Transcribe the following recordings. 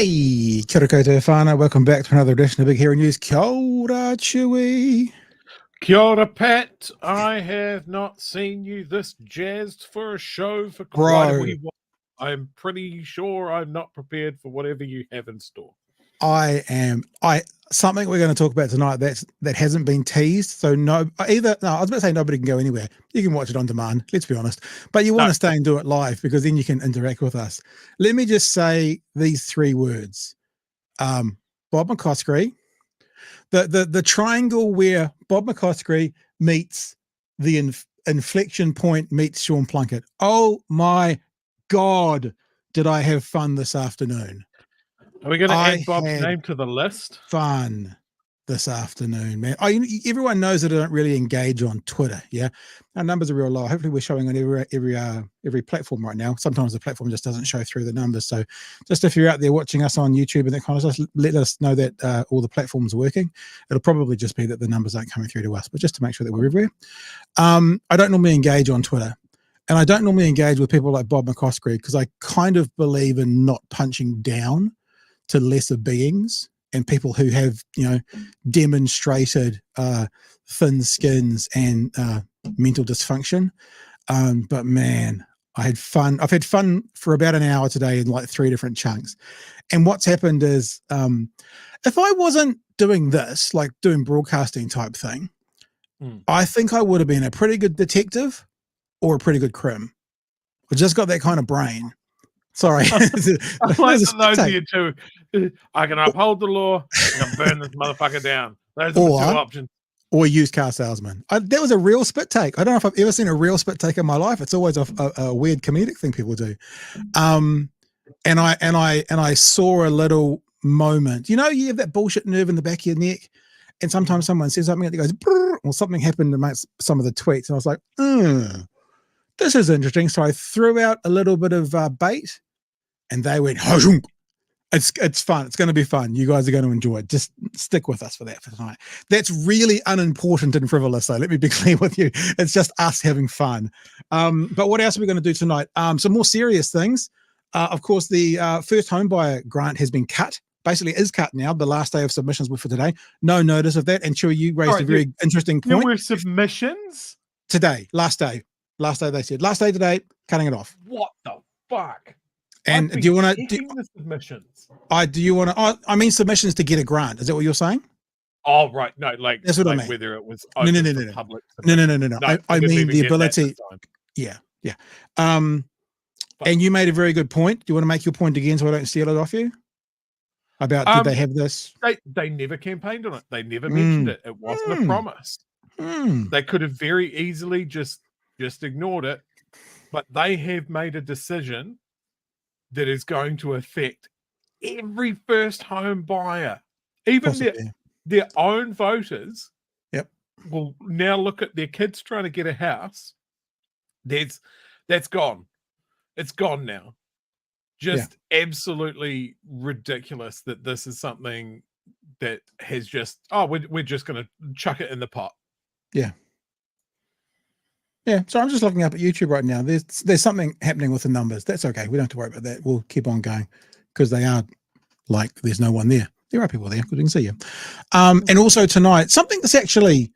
Hey, kia ora koutou whānau. Welcome back to another edition of Big Hero News. Kia ora, Chewy. Kia ora, Pat. I have not seen you this jazzed for a show for quite a wee while. I'm pretty sure I'm not prepared for whatever you have in store. Something we're going to talk about tonight that hasn't been teased. So I was about to say nobody can go anywhere. You can watch it on demand, let's be honest. But you want to stay and do it live because then you can interact with us. Let me just say these three words. Bob McCoskrie, the triangle where Bob McCoskrie meets the inflection point meets Sean Plunkett. Oh my God, did I have fun this afternoon? Are we going to add Bob's name to the list? Fun this afternoon, man. Everyone knows that I don't really engage on Twitter. Yeah, our numbers are real low. Hopefully, we're showing on every platform right now. Sometimes the platform just doesn't show through the numbers. So, just if you're out there watching us on YouTube and that kind of stuff, let us know that all the platforms are working. It'll probably just be that the numbers aren't coming through to us, but just to make sure that we're everywhere. I don't normally engage on Twitter. And I don't normally engage with people like Bob McCoskrie because I kind of believe in not punching down to lesser beings and people who have, demonstrated thin skins and mental dysfunction. But man, I had fun. I've had fun for about an hour today in like 3 different chunks. And what's happened is if I wasn't doing this, like doing broadcasting type thing, I think I would have been a pretty good detective or a pretty good crim. I just got that kind of brain. Sorry. I like those of you two. I can uphold the law and I burn this motherfucker down. Those are the 2 options. Or used car salesman. That was a real spit take. I don't know if I've ever seen a real spit take in my life. It's always a weird comedic thing people do. And I saw a little moment. You have that bullshit nerve in the back of your neck, and sometimes someone says something that goes, or something happened amongst some of the tweets, and I was like, this is interesting. So I threw out a little bit of bait, and they went, it's fun. It's going to be fun. You guys are going to enjoy it. Just stick with us for that for tonight. That's really unimportant and frivolous, though. Let me be clear with you. It's just us having fun. But what else are we going to do tonight? Some more serious things. Of course, the first home buyer grant has been cut. Basically, is cut now. The last day of submissions were for today. No notice of that. And Chewy, you raised a very interesting point. There were submissions? Today, last day. Last day, they said. Last day today, cutting it off. What the fuck? And do you want to the submissions? I mean submissions to get a grant. Is that what you're saying? Oh, right. No, that's what I mean. Whether it was no. Public no. I mean the ability. Yeah. And you made a very good point. Do you want to make your point again so I don't steal it off you? About did they have this? They never campaigned on it. They never mentioned it. It wasn't a promise. They could have very easily just ignored it, but they have made a decision that is going to affect every first home buyer, even their own voters. Yep, will now look at their kids trying to get a house. That's gone. It's gone now. Just absolutely ridiculous that this is something that has just we're just going to chuck it in the pot. Yeah. So I'm just looking up at YouTube right now. There's something happening with the numbers. That's okay. We don't have to worry about that. We'll keep on going because they are like there's no one there. There are people there because we can see you. And also tonight, something that's actually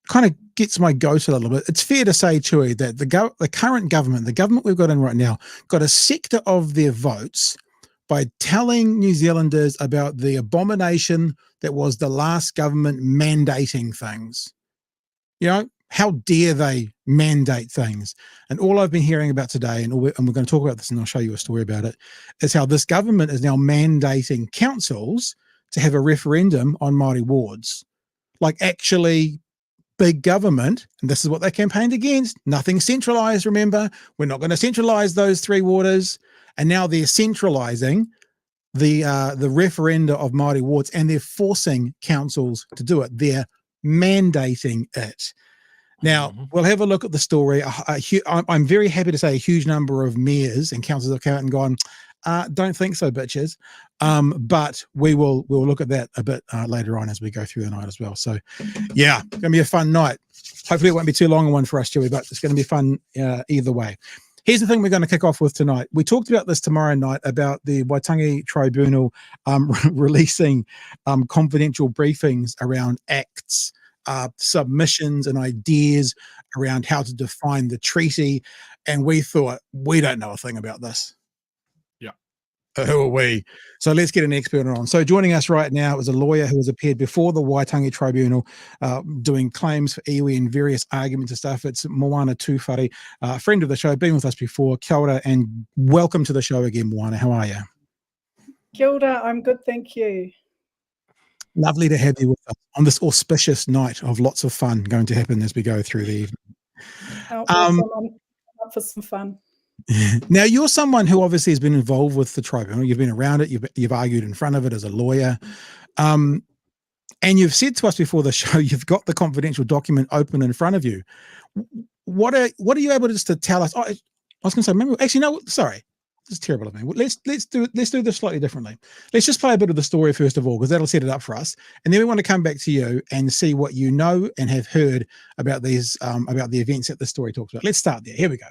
kind of gets my goat a little bit. It's fair to say, Chewy, that the current government, the government we've got in right now, got a sector of their votes by telling New Zealanders about the abomination that was the last government mandating things. How dare they mandate things? And all I've been hearing about today, and we're going to talk about this, and I'll show you a story about it, is how this government is now mandating councils to have a referendum on Māori wards. Like actually big government, and this is what they campaigned against. Nothing centralized, remember? We're not going to centralize those 3 waters. And now they're centralizing the referenda of Māori wards, and they're forcing councils to do it. They're mandating it. Now, we'll have a look at the story. I'm very happy to say a huge number of mayors and councils have come out and gone, don't think so, bitches. But we'll look at that a bit later on as we go through the night as well. So, yeah, going to be a fun night. Hopefully it won't be too long a one for us, Chewy, but it's going to be fun either way. Here's the thing we're going to kick off with tonight. We talked about this tomorrow night about the Waitangi Tribunal releasing confidential briefings around acts, submissions and ideas around how to define the treaty. And we thought, we don't know a thing about this. Yeah. Who are we? So let's get an expert on. So joining us right now is a lawyer who has appeared before the Waitangi Tribunal doing claims for iwi and various arguments and stuff. It's Moana Tuwhare, friend of the show, been with us before. Kia ora, and welcome to the show again, Moana. How are you? Kia ora, I'm good, thank you. Lovely to have you with us on this auspicious night of lots of fun going to happen as we go through the evening. Oh, awesome. I'm up for some fun. Now, you're someone who obviously has been involved with the tribunal. You've been around it. You've argued in front of it as a lawyer. And you've said to us before the show, you've got the confidential document open in front of you. What are you able to just to tell us? Oh, I was going to say, maybe, actually, no, sorry. This is terrible of me. Let's do this slightly differently. Let's just play a bit of the story first of all, because that'll set it up for us. And then we want to come back to you and see what you know and have heard about these about the events that the story talks about. Let's start there. Here we go.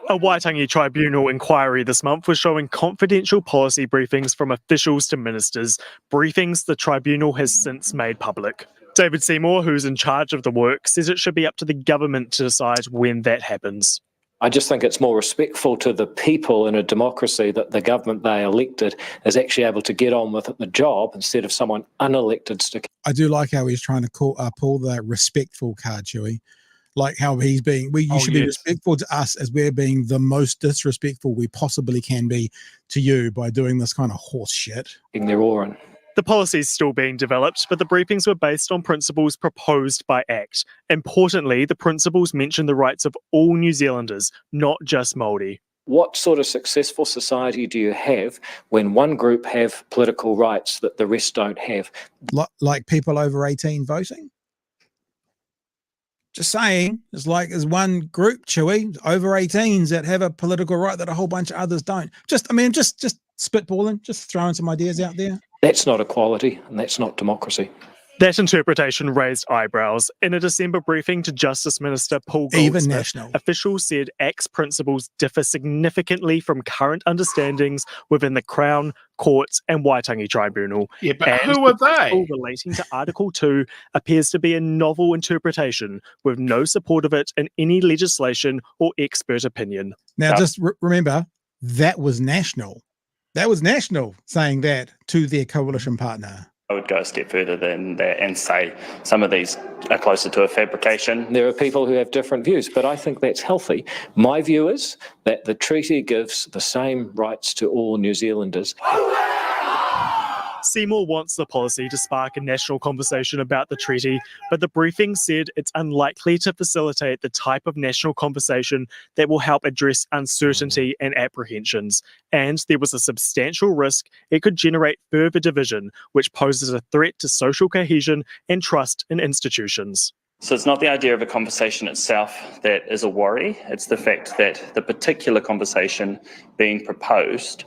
A Waitangi Tribunal inquiry this month was showing confidential policy briefings from officials to ministers, briefings the tribunal has since made public. David Seymour, who's in charge of the work, says it should be up to the government to decide when that happens. I just think it's more respectful to the people in a democracy that the government they elected is actually able to get on with the job instead of someone unelected sticking. I do like how he's trying to pull the respectful card, Chewy. Like how he's being, you should be respectful to us as we're being the most disrespectful we possibly can be to you by doing this kind of horse shit. Their oar in. The policy is still being developed, but the briefings were based on principles proposed by ACT. Importantly, the principles mention the rights of all New Zealanders, not just Māori. What sort of successful society do you have when one group have political rights that the rest don't have? Like people over 18 voting? Just saying, it's like there's one group, Chewy, over 18s that have a political right that a whole bunch of others don't. Just spitballing, just throwing some ideas out there. That's not equality, and that's not democracy. That interpretation raised eyebrows. In a December briefing to Justice Minister Paul Even Goldsmith, national officials said ACT's principles differ significantly from current understandings within the Crown, Courts and Waitangi Tribunal. Yeah, but and who are they? Relating to Article 2 appears to be a novel interpretation with no support of it in any legislation or expert opinion. Now, just remember, that was national. That was national saying that to their coalition partner. I would go a step further than that and say some of these are closer to a fabrication. There are people who have different views, but I think that's healthy. My view is that the treaty gives the same rights to all New Zealanders. Seymour wants the policy to spark a national conversation about the treaty, but the briefing said it's unlikely to facilitate the type of national conversation that will help address uncertainty and apprehensions. And there was a substantial risk it could generate further division, which poses a threat to social cohesion and trust in institutions. So it's not the idea of a conversation itself that is a worry, it's the fact that the particular conversation being proposed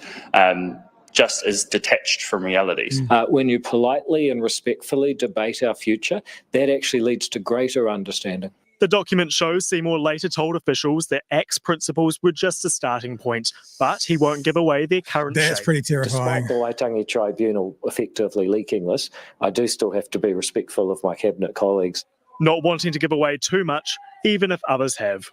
just is detached from realities. When you politely and respectfully debate our future, that actually leads to greater understanding. The document shows Seymour later told officials that ACT's principles were just a starting point, but he won't give away their current That's shape. pretty terrifying. Despite the Waitangi Tribunal effectively leaking this, I do still have to be respectful of my cabinet colleagues. Not wanting to give away too much, even if others have.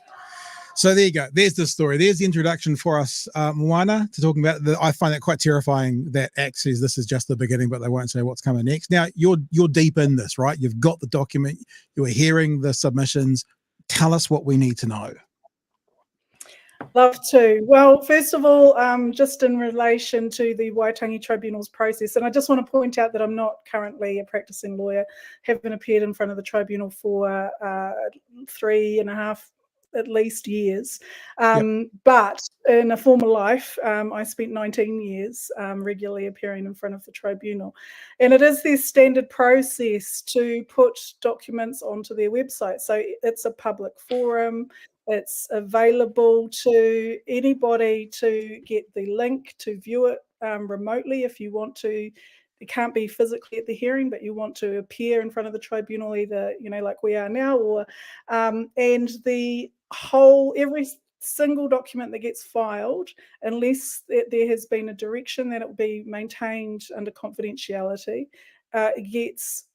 So there you go. There's the story. There's the introduction for us, Moana, to talking about I find it quite terrifying that ACT says this is just the beginning, but they won't say what's coming next. Now, you're deep in this, right? You've got the document. You were hearing the submissions. Tell us what we need to know. Love to. Well, first of all, just in relation to the Waitangi Tribunal's process, and I just want to point out that I'm not currently a practicing lawyer, haven't appeared in front of the tribunal for 3.5 at least years. But in a former life, I spent 19 years regularly appearing in front of the tribunal. And it is their standard process to put documents onto their website. So it's a public forum. It's available to anybody to get the link to view it remotely if you want to. It can't be physically at the hearing, but you want to appear in front of the tribunal, either, like we are now, or and the whole, every single document that gets filed, unless there has been a direction that it will be maintained under confidentiality, gets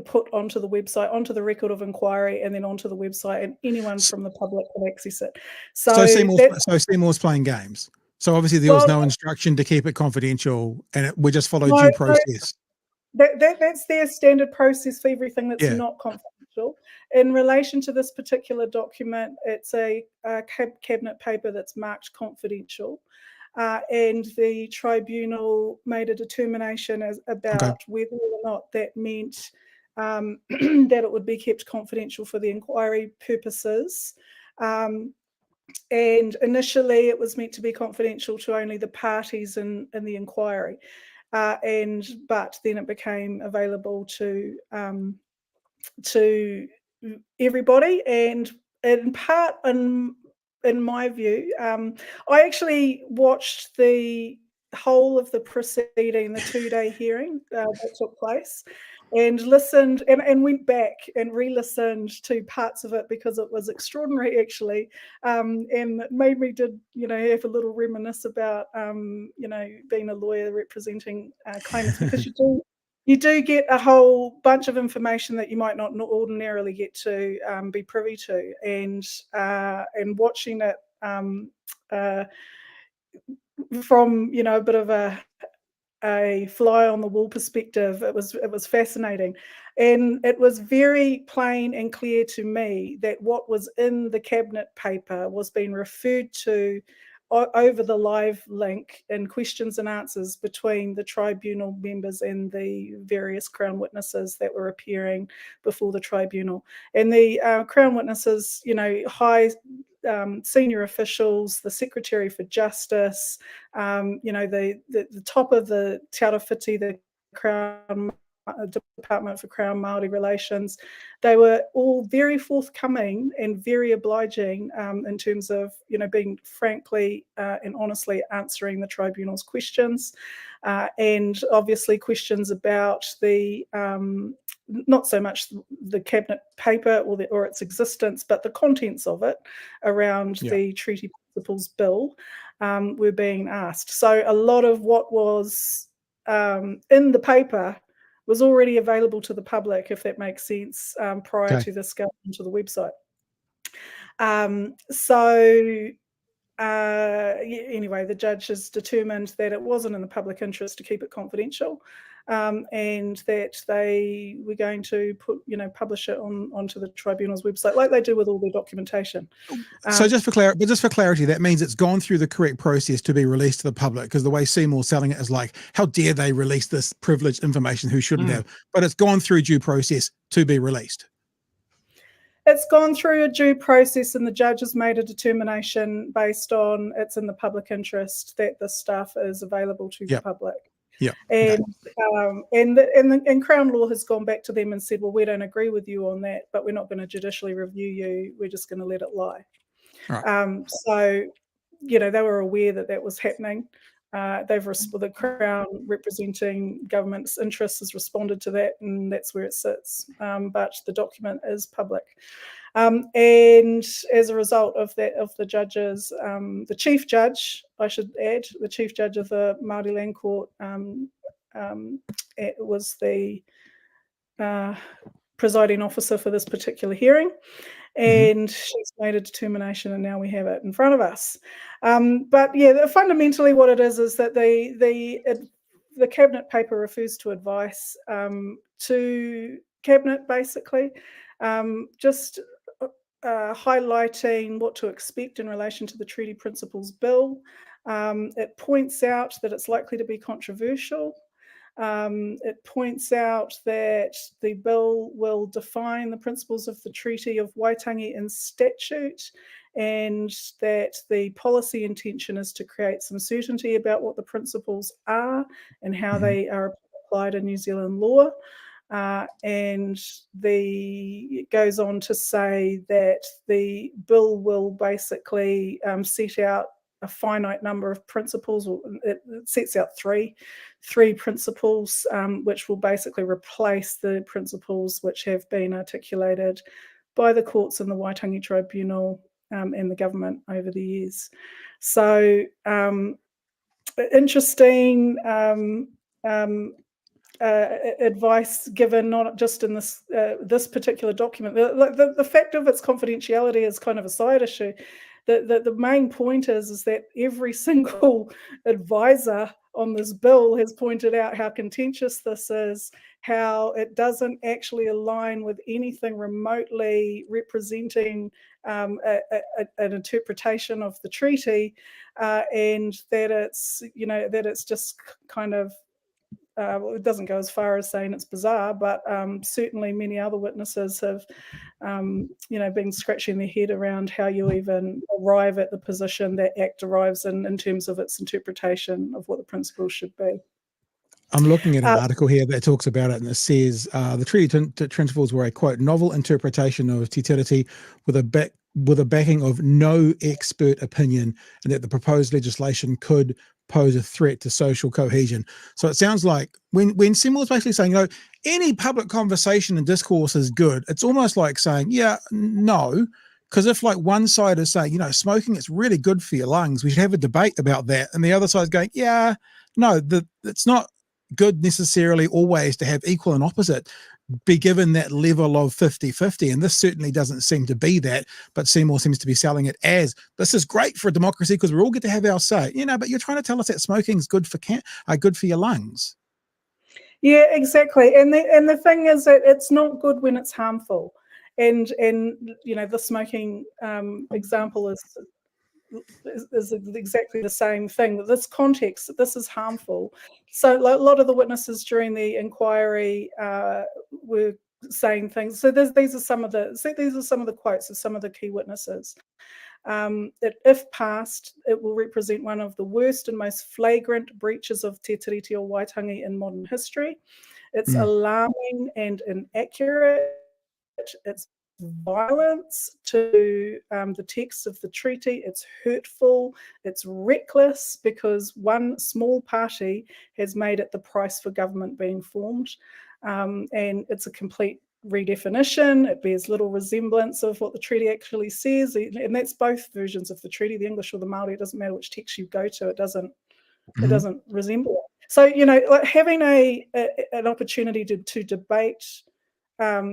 put onto the website, onto the record of inquiry, and then onto the website, and anyone from the public can access it. So Seymour's playing games. So obviously there was no instruction to keep it confidential, and we just followed due process. That's their standard process for everything that's not confidential. In relation to this particular document, it's a cabinet paper that's marked confidential, and the tribunal made a determination about whether or not that meant that it would be kept confidential for the inquiry purposes. And initially it was meant to be confidential to only the parties in the inquiry. But then it became available to everybody, and in part, in my view, I actually watched the whole of the proceeding, the 2-day hearing that took place, and listened and went back and re-listened to parts of it because it was extraordinary, actually, and it made me have a little reminisce about being a lawyer representing claimants, because you do get a whole bunch of information that you might not ordinarily get to be privy to, and watching it from a bit of a fly on the wall perspective, it was fascinating, and it was very plain and clear to me that what was in the cabinet paper was being referred to over the live link in questions and answers between the tribunal members and the various Crown witnesses that were appearing before the tribunal. And the Crown witnesses, high senior officials, the Secretary for Justice, the top of the Te Tiriti, the Crown Department for Crown Māori Relations, they were all very forthcoming and very obliging in terms of being frankly and honestly answering the tribunal's questions, and obviously questions about the not so much the cabinet paper or its existence, but the contents of it around the Treaty Principles Bill were being asked. So a lot of what was in the paper was already available to the public, if that makes sense, prior to this going onto the website. Anyway, the judge has determined that it wasn't in the public interest to keep it confidential, and that they were going to publish it onto the tribunal's website, like they do with all their documentation. So just for clarity, that means it's gone through the correct process to be released to the public, because the way Seymour's selling it is like, how dare they release this privileged information who shouldn't have? But it's gone through due process to be released. It's gone through a due process, and the judge has made a determination based on it's in the public interest that this stuff is available to the public. And Crown Law has gone back to them and said, well, we don't agree with you on that, but we're not going to judicially review you. We're just going to let it lie. So, they were aware that was happening. The Crown, representing government's interests, has responded to that, and that's where it sits. But the document is public, and as a result of that, of the judges, the chief judge, I should add, the chief judge of the Māori Land Court, was the presiding officer for this particular hearing. And she's made a determination, and now we have it in front of us. But fundamentally what it is that the cabinet paper refers to advice to cabinet, basically, just highlighting what to expect in relation to the Treaty Principles Bill. It points out that it's likely to be controversial. It points out that the bill will define the principles of the Treaty of Waitangi in statute, and that the policy intention is to create some certainty about what the principles are and how they are applied in New Zealand law. And it goes on to say that the bill will basically set out a finite number of principles. It sets out three principles, which will basically replace the principles which have been articulated by the courts in the Waitangi Tribunal and the government over the years. So interesting advice given, not just in this particular document. The fact of its confidentiality is kind of a side issue. The main point is that every single advisor on this bill has pointed out how contentious this is, how it doesn't actually align with anything remotely representing an interpretation of the treaty, and that it's just kind of it doesn't go as far as saying it's bizarre, but certainly many other witnesses have, been scratching their head around how you even arrive at the position that ACT arrives in terms of its interpretation of what the principles should be. I'm looking at an article here that talks about it, and it says the treaty principles were a, quote, novel interpretation of Te Tiriti with a backing of no expert opinion, and that the proposed legislation could pose a threat to social cohesion. So it sounds like when Seymour's basically saying, any public conversation and discourse is good, it's almost like saying, yeah, no, because if like one side is saying, smoking, it's really good for your lungs, we should have a debate about that, and the other side's going, yeah, no, it's not good necessarily always to have equal and opposite be given that level of 50-50, and this certainly doesn't seem to be that, but Seymour seems to be selling it as this is great for a democracy because we all get to have our say, but you're trying to tell us that smoking is good for good for your lungs. Yeah, exactly. And the thing is that it's not good when it's harmful, and the smoking example is exactly the same thing. This context, this is harmful. So a lot of the witnesses during the inquiry were saying things. So these are some of the quotes of some of the key witnesses. That if passed, it will represent one of the worst and most flagrant breaches of Te Tiriti or Waitangi in modern history. It's alarming and inaccurate. It's violence to the text of the treaty. It's hurtful, it's reckless, because one small party has made it the price for government being formed, and it's a complete redefinition. It bears little resemblance of what the treaty actually says, and that's both versions of the treaty, the English or the Māori. It doesn't matter which text you go to, it doesn't resemble it. So like having an opportunity to debate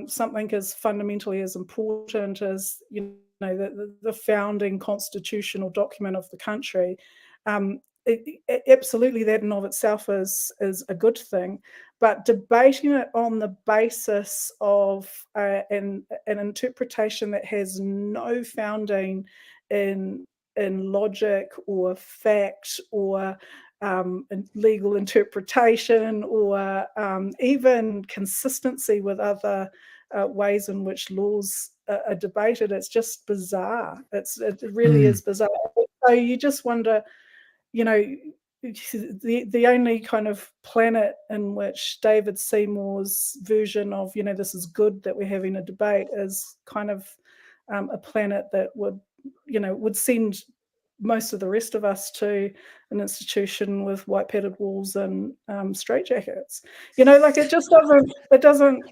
something as fundamentally as important as the founding constitutional document of the country, absolutely that in of itself is a good thing, but debating it on the basis of an interpretation that has no founding in logic or fact or legal interpretation or even consistency with other ways in which laws are debated, it's just bizarre. It really is bizarre. So you just wonder, the only kind of planet in which David Seymour's version of, this is good that we're having a debate is kind of a planet that would send most of the rest of us to an institution with white padded walls and straitjackets. It doesn't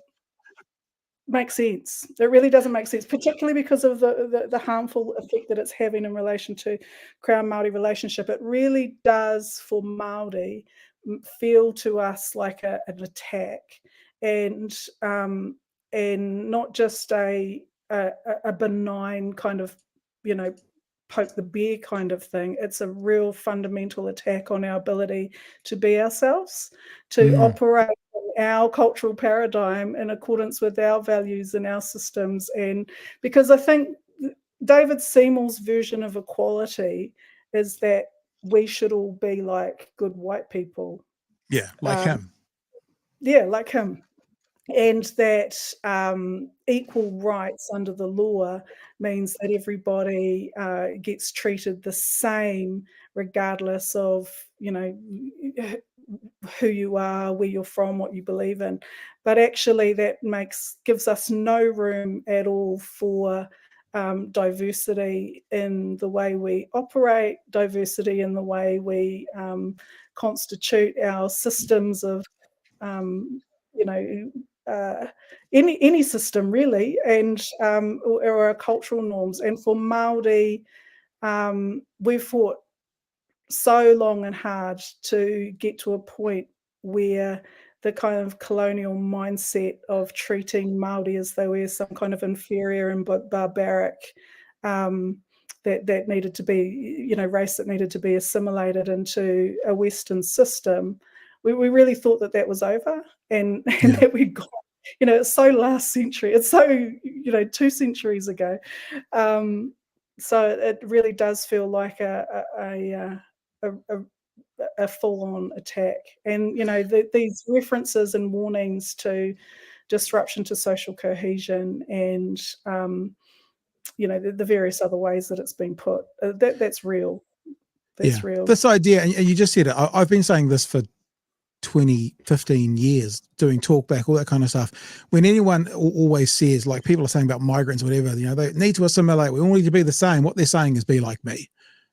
make sense. It really doesn't make sense, particularly because of the harmful effect that it's having in relation to Crown Māori relationship. It really does, for Māori, feel to us like an attack, and not just a benign kind of, poke the bear kind of thing. It's a real fundamental attack on our ability to be ourselves, to operate in our cultural paradigm in accordance with our values and our systems. And because I think David Seymour's version of equality is that we should all be like good white people. Yeah, like him. Yeah, like him. And that equal rights under the law means that everybody gets treated the same, regardless of, who you are, where you're from, what you believe in. But actually that gives us no room at all for diversity in the way we operate, diversity in the way we constitute our systems of any system really, and or our cultural norms. And for Māori, we've fought so long and hard to get to a point where the kind of colonial mindset of treating Māori as though we're some kind of inferior and barbaric that needed to be, race that needed to be assimilated into a Western system. We really thought that was over, and that we got, it's so last century. It's so, 2 centuries ago. So it really does feel like a full-on attack. And these references and warnings to disruption to social cohesion and the various other ways that it's been put, that's real. That's real. This idea, and you just said it, I've been saying this for 15 years, doing talkback, all that kind of stuff. When anyone always says, like people are saying about migrants, whatever, they need to assimilate, we all need to be the same. What they're saying is be like me,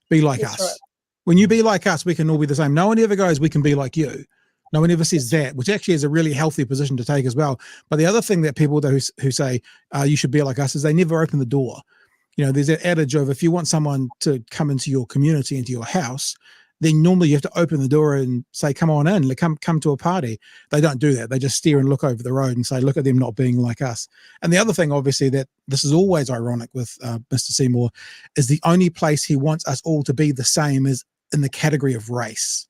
be like us. Right. When you be like us, we can all be the same. No one ever goes, we can be like you. No one ever says that, which actually is a really healthy position to take as well. But the other thing that people who say you should be like us is they never open the door. There's an adage of if you want someone to come into your community, into your house, then normally you have to open the door and say, come on in, come to a party. They don't do that. They just stare and look over the road and say, look at them not being like us. And the other thing, obviously, that this is always ironic with Mr. Seymour, is the only place he wants us all to be the same is in the category of race.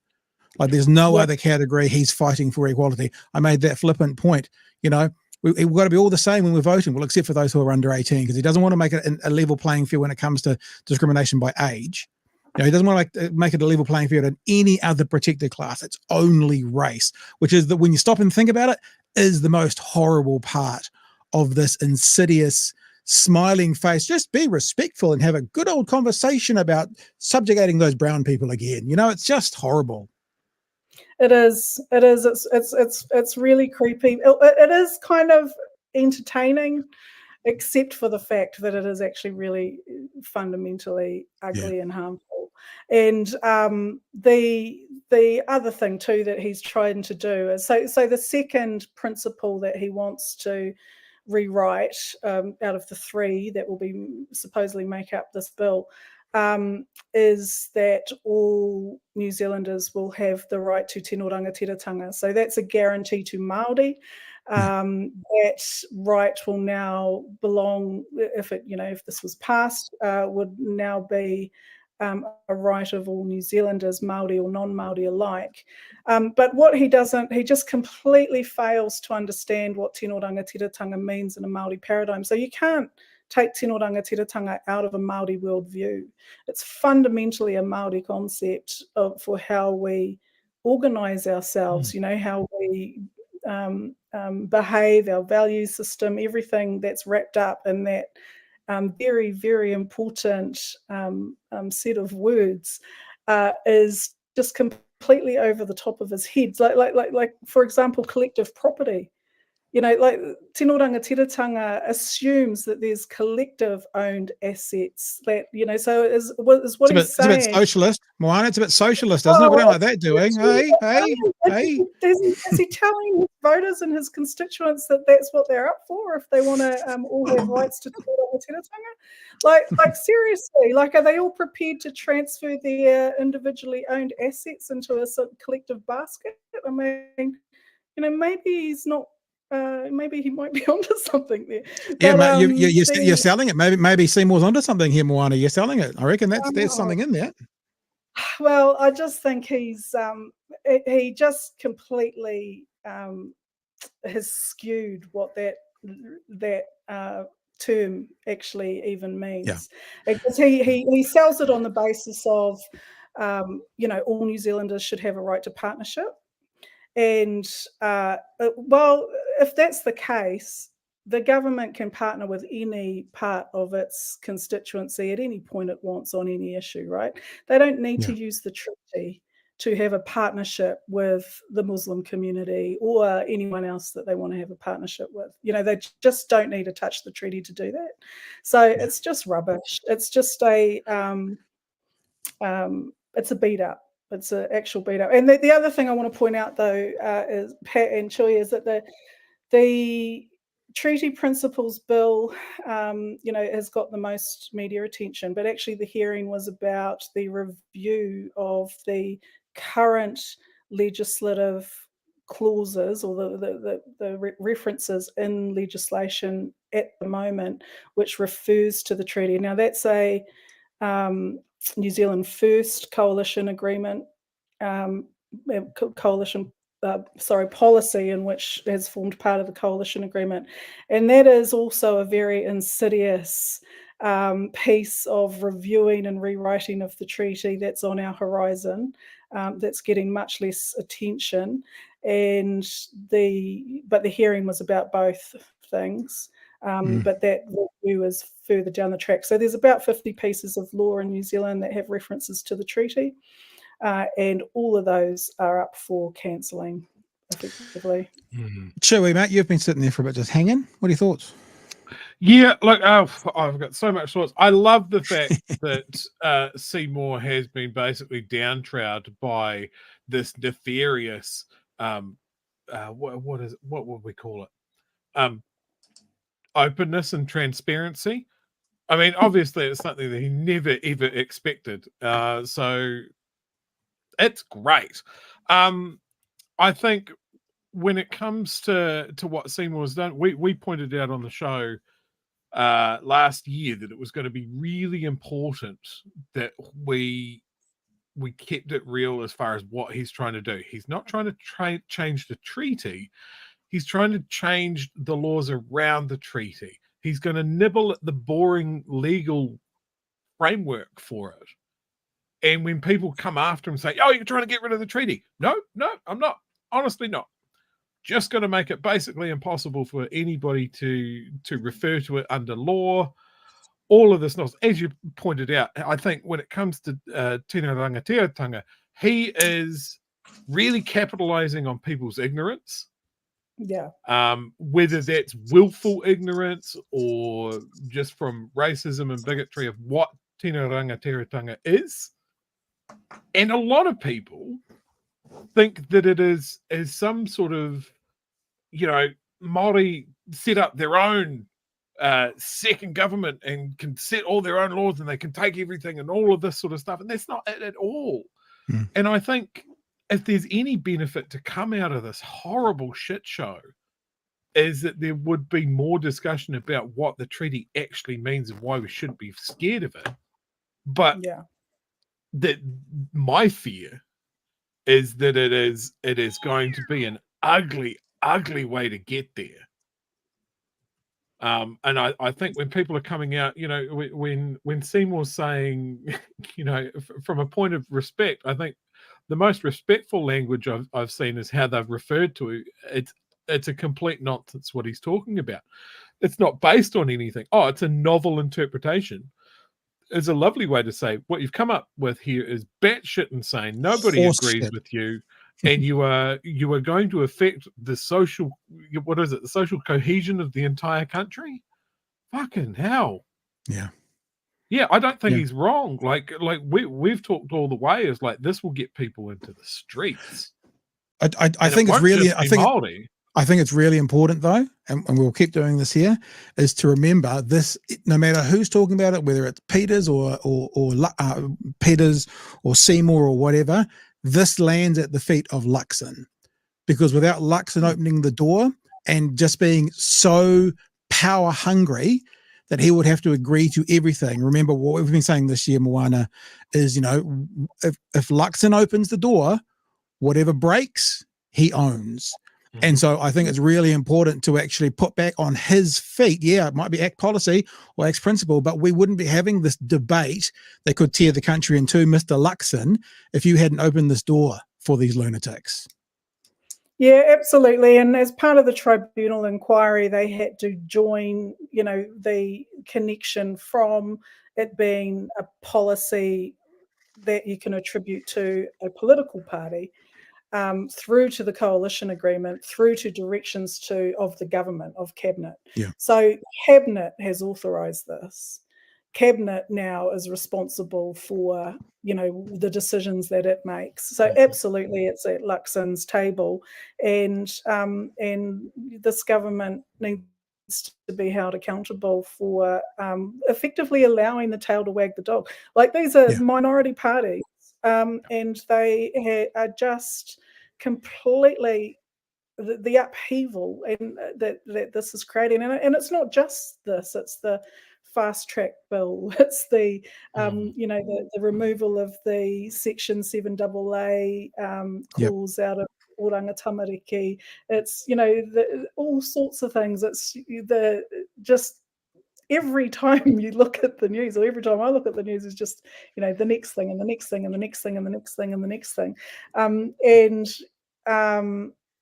Like there's no other category he's fighting for equality. I made that flippant point, we've got to be all the same when we're voting, well, except for those who are under 18, because he doesn't want to make it a level playing field when it comes to discrimination by age. He doesn't want to make it a level playing field in any other protected class. It's only race, which is that when you stop and think about it, is the most horrible part of this insidious smiling face. Just be respectful and have a good old conversation about subjugating those brown people again. It's just horrible. It is. It's really creepy. It is kind of entertaining, except for the fact that it is actually really fundamentally ugly and harmful. And the other thing too that he's trying to do is so the second principle that he wants to rewrite out of the 3 that will be supposedly make up this bill is that all New Zealanders will have the right to tino rangatiratanga. So that's a guarantee to Māori. That right will now belong, if this was passed, would now be a right of all New Zealanders, Māori or non-Māori alike. But what he just completely fails to understand what tino rangatiratanga means in a Māori paradigm. So you can't take tino rangatiratanga out of a Māori worldview. It's fundamentally a Māori concept for how we organise ourselves, how we behave, our value system, everything that's wrapped up in that very, very important set of words is just completely over the top of his head. Like for example, collective property. Like tino rangatiratanga assumes that there's collective owned assets that, so is what he's saying. It's a bit socialist, Moana. It's a bit socialist, isn't it? We don't like that doing. Hey. Is he telling his voters and his constituents that that's what they're up for if they want to all have rights to tino rangatiratanga? Like seriously, are they all prepared to transfer their individually owned assets into a sort of collective basket? I mean, maybe he's not. Maybe he might be onto something there. But, you're selling it. Maybe Seymour's onto something here, Moana. You're selling it. I reckon there's something in there. Well, I just think he just completely has skewed what that term actually even means. Because he sells it on the basis of all New Zealanders should have a right to partnership. And well, if that's the case, the government can partner with any part of its constituency at any point it wants on any issue, right? They don't need to use the treaty to have a partnership with the Muslim community or anyone else that they want to have a partnership with. They just don't need to touch the treaty to do that. So it's just rubbish. It's just it's a beat up. It's an actual beat up. And the other thing I want to point out, though, is Pat and Chui, is that The Treaty Principles Bill, has got the most media attention, but actually the hearing was about the review of the current legislative clauses or the references in legislation at the moment, which refers to the treaty. Now that's a New Zealand First coalition agreement, policy in which has formed part of the coalition agreement. And that is also a very insidious piece of reviewing and rewriting of the treaty that's on our horizon, that's getting much less attention. But the hearing was about both things. But that review is further down the track. So there's about 50 pieces of law in New Zealand that have references to the treaty. And all of those are up for cancelling effectively. Chewy, mate, you've been sitting there for a bit just hanging. What are your thoughts? Yeah, look, I've got so much thoughts. I love the fact that Seymour has been basically downtrowed by this nefarious, what would we call it? Openness and transparency. I mean, obviously, it's something that he never ever expected. So it's great. I think when it comes to what Seymour has done, we pointed out on the show last year that it was going to be really important that we kept it real as far as what he's trying to do. He's not trying to change the treaty. He's trying to change the laws around the treaty. He's going to nibble at the boring legal framework for it. And when people come after him and say, oh, you're trying to get rid of the treaty. No, I'm not. Honestly not. Just going to make it basically impossible for anybody to refer to it under law. All of this nonsense. As you pointed out, I think when it comes to Tino Rangatiratanga, he is really capitalizing on people's ignorance. Yeah. Whether that's willful ignorance or just from racism and bigotry of what Tino Rangatiratanga is. And a lot of people think that it is some sort of, Māori set up their own second government and can set all their own laws and they can take everything and all of this sort of stuff. And that's not it at all. And I think if there's any benefit to come out of this horrible shit show, is that there would be more discussion about what the treaty actually means and why we shouldn't be scared of it. But that my fear is that it is going to be an ugly way to get there. And I think when people are coming out, when Seymour's saying, from a point of respect, I think the most respectful language I've seen is how they've referred to it. It's a complete nonsense what he's talking about. It's not based on anything. Oh, it's a novel interpretation. It's a lovely way to say what you've come up with here is batshit insane. Nobody agrees with you, and you are going to affect the social, the social cohesion of the entire country. Fucking hell. Yeah, I don't think he's wrong. Like we've talked all the way is like this will get people into the streets. I think it's really I think it's really important though, and we'll keep doing this here, is to remember this, no matter who's talking about it, whether it's Peters or Peters or Seymour or whatever, this lands at the feet of Luxon, because without Luxon opening the door and just being so power hungry that he would have to agree to everything. Remember what we've been saying this year, Moana, is, if Luxon opens the door, whatever breaks, he owns. And so I think it's really important to actually put back on his feet. Yeah, it might be Act policy or Act principle, but we wouldn't be having this debate that could tear the country in two, Mr. Luxon, if you hadn't opened this door for these lunatics. Yeah, absolutely. And as part of the tribunal inquiry, they had to join, the connection from it being a policy that you can attribute to a political party, through to the coalition agreement, through to directions of the government, of cabinet. Yeah. So cabinet has authorised this. cabinet now is responsible for, the decisions that it makes. So absolutely, it's at Luxon's table, and this government needs to be held accountable for effectively allowing the tail to wag the dog. Like, these are minority parties, and they are just completely the upheaval and that this is creating, and it's not just this; it's the fast track bill, it's the the removal of the Section 7AA clause out of Oranga Tamariki. It's all sorts of things. It's just every time you look at the news, or every time I look at the news, is just the next thing and the next thing and the next thing and the next thing and the next thing,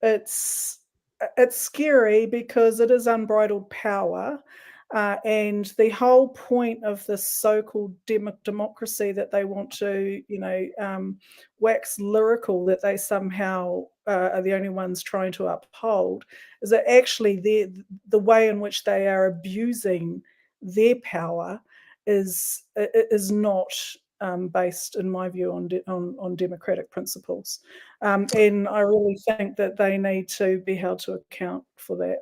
it's scary because it is unbridled power, and the whole point of this so-called democracy that they want to wax lyrical that they somehow are the only ones trying to uphold, is that actually the way in which they are abusing their power is not based, in my view, on democratic principles, and I really think that they need to be held to account for that.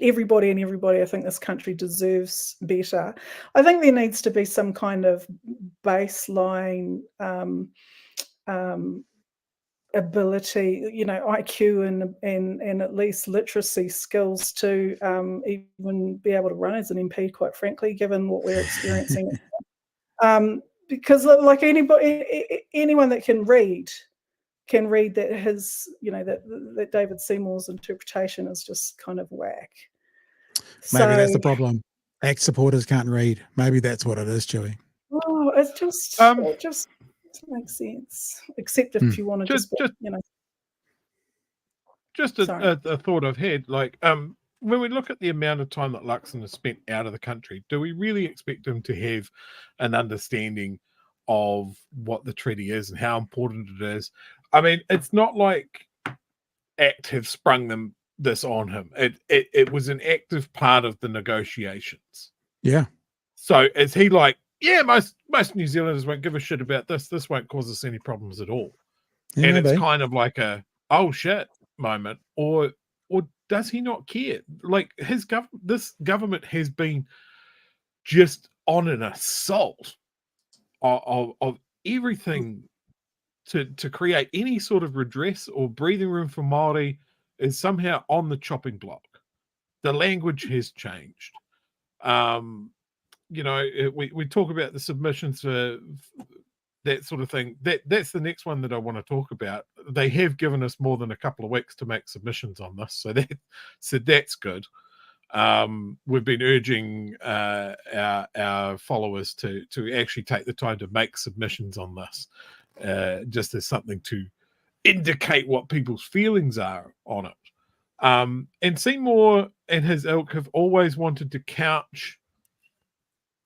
Everybody, I think this country deserves better. I think there needs to be some kind of baseline ability, IQ and at least literacy skills to even be able to run as an MP, quite frankly, given what we're experiencing. Because like anyone that can read that his, that David Seymour's interpretation is just kind of whack. Maybe that's the problem. ACT supporters can't read. Maybe that's what it is, Chewie. Oh, it just makes sense. Except if you want to just a thought I've had, like, when we look at the amount of time that Luxon has spent out of the country, do we really expect him to have an understanding of what the treaty is and how important it is? I mean, it's not like ACT have sprung this on him. It was an active part of the negotiations. Yeah. So is he like, most New Zealanders won't give a shit about this. This won't cause us any problems at all. Yeah, and it's kind of like a, oh shit moment, or does he not care? Like, this government has been just on an assault of everything to create any sort of redress or breathing room for Māori is somehow on the chopping block. The language has changed. We talk about the submissions for that sort of thing. That's the next one that I want to talk about. They have given us more than a couple of weeks to make submissions on this, so that's good. We've been urging our followers to actually take the time to make submissions on this, just as something to indicate what people's feelings are on it. And Seymour and his ilk have always wanted to couch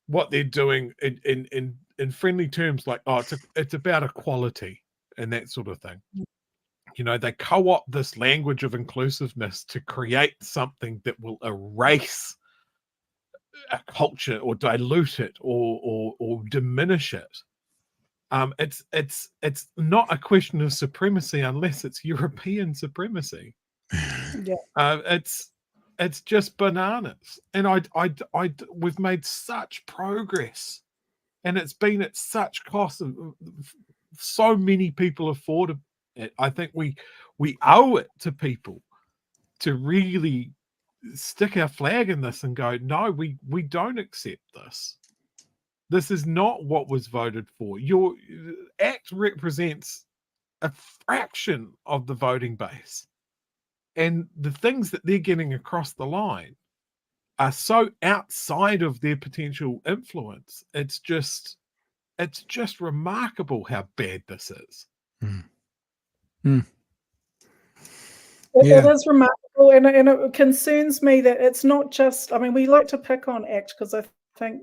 what they're doing in friendly terms, like, oh, it's about equality and that sort of thing. They co-opt this language of inclusiveness to create something that will erase a culture or dilute it or diminish it. It's not a question of supremacy unless it's European supremacy. It's just bananas. And we've made such progress, and it's been at such cost. So many people afford it. I think we owe it to people to really stick our flag in this and go, no, we don't accept this. This is not what was voted for. Your ACT represents a fraction of the voting base. And the things that they're getting across the line are so outside of their potential influence. It's just remarkable how bad this is. It is remarkable, and it concerns me that it's not just, I mean, we like to pick on ACT because I think,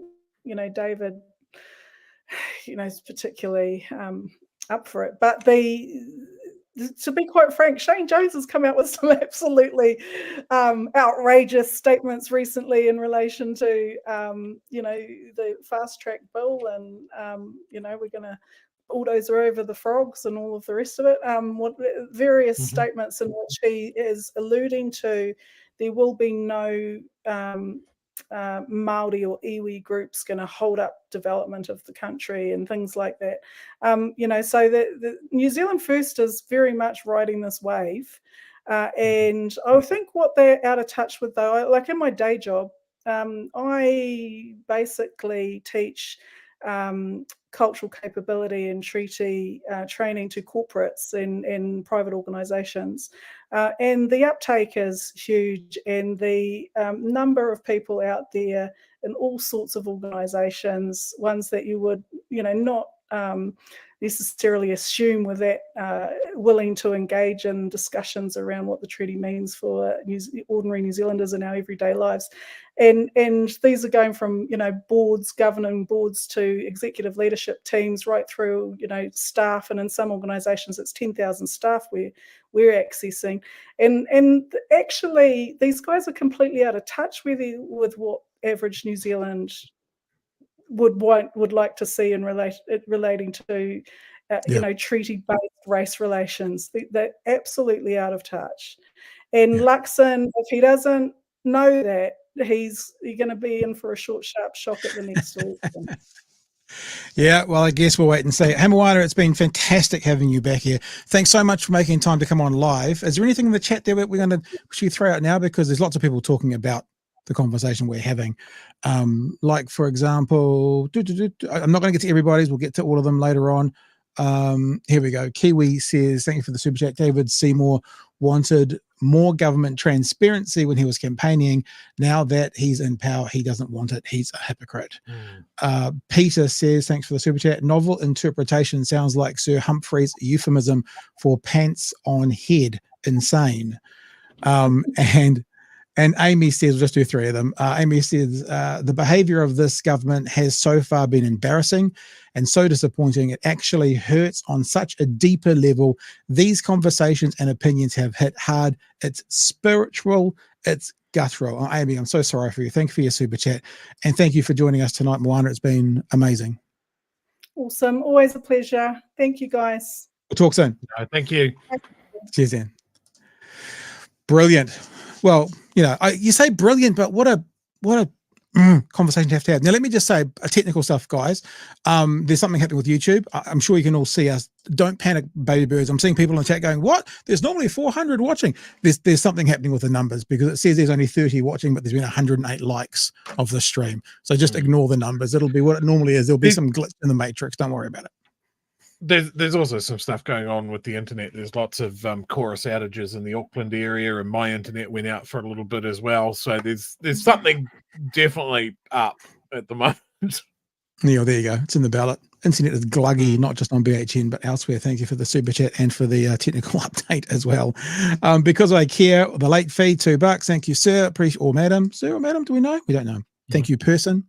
David, is particularly up for it. But to be quite frank, Shane Jones has come out with some absolutely outrageous statements recently in relation to, the fast track bill, and we're going to bulldozer over the frogs and all of the rest of it. Various statements in which he is alluding to there will be no Māori or iwi groups going to hold up development of the country and things like that. So the New Zealand First is very much riding this wave. And I think what they're out of touch with, though, like in my day job, I basically teach cultural capability and treaty training to corporates in private organisations. And the uptake is huge, and the number of people out there in all sorts of organisations, ones that you would, not necessarily assume were that willing to engage in discussions around what the treaty means for ordinary New Zealanders in our everyday lives. And these are going from, boards, governing boards, to executive leadership teams, right through, staff. And in some organisations, it's 10,000 staff we're accessing. And actually, these guys are completely out of touch with what average New Zealand would like to see in relating to treaty-based race relations. They're absolutely out of touch. And Luxon, if he doesn't know that, he's going to be in for a short, sharp shock at the next election. Yeah, well, I guess we'll wait and see. Hey, Moana, it's been fantastic having you back here. Thanks so much for making time to come on live. Is there anything in the chat there we're going to throw out now? Because there's lots of people talking about the conversation we're having. Like, for example, I'm not going to get to everybody's. We'll get to all of them later on. Here we go. Kiwi says, thank you for the super chat. David Seymour wanted more government transparency when he was campaigning. Now that he's in power, he doesn't want it. He's a hypocrite. Peter says, thanks for the super chat. Novel interpretation sounds like Sir Humphrey's euphemism for pants on head. Insane. And Amy says, we'll just do three of them. Amy says, the behaviour of this government has so far been embarrassing and so disappointing. It actually hurts on such a deeper level. These conversations and opinions have hit hard. It's spiritual. It's guttural. Oh, Amy, I'm so sorry for you. Thank you for your super chat. And thank you for joining us tonight, Moana. It's been amazing. Awesome. Always a pleasure. Thank you, guys. We'll talk soon. Thank you. Cheers, then. Brilliant. Well, you say brilliant, but what a conversation to have. Now, let me just say technical stuff, guys. There's something happening with YouTube. I'm sure you can all see us. Don't panic, baby birds. I'm seeing people in the chat going, what? There's normally 400 watching. There's something happening with the numbers, because it says there's only 30 watching, but there's been 108 likes of the stream. So just ignore the numbers. It'll be what it normally is. There'll be some glitch in the matrix. Don't worry about it. There's also some stuff going on with the internet. There's lots of chorus outages in the Auckland area, and my internet went out for a little bit as well. So there's something definitely up at the moment. Yeah, there you go. It's in the ballot. Internet is gluggy, not just on BHN, but elsewhere. Thank you for the super chat and for the technical update as well. Because I care, the late fee, $2. Thank you, sir. Or madam. Sir or madam, do we know? We don't know. Thank you, person.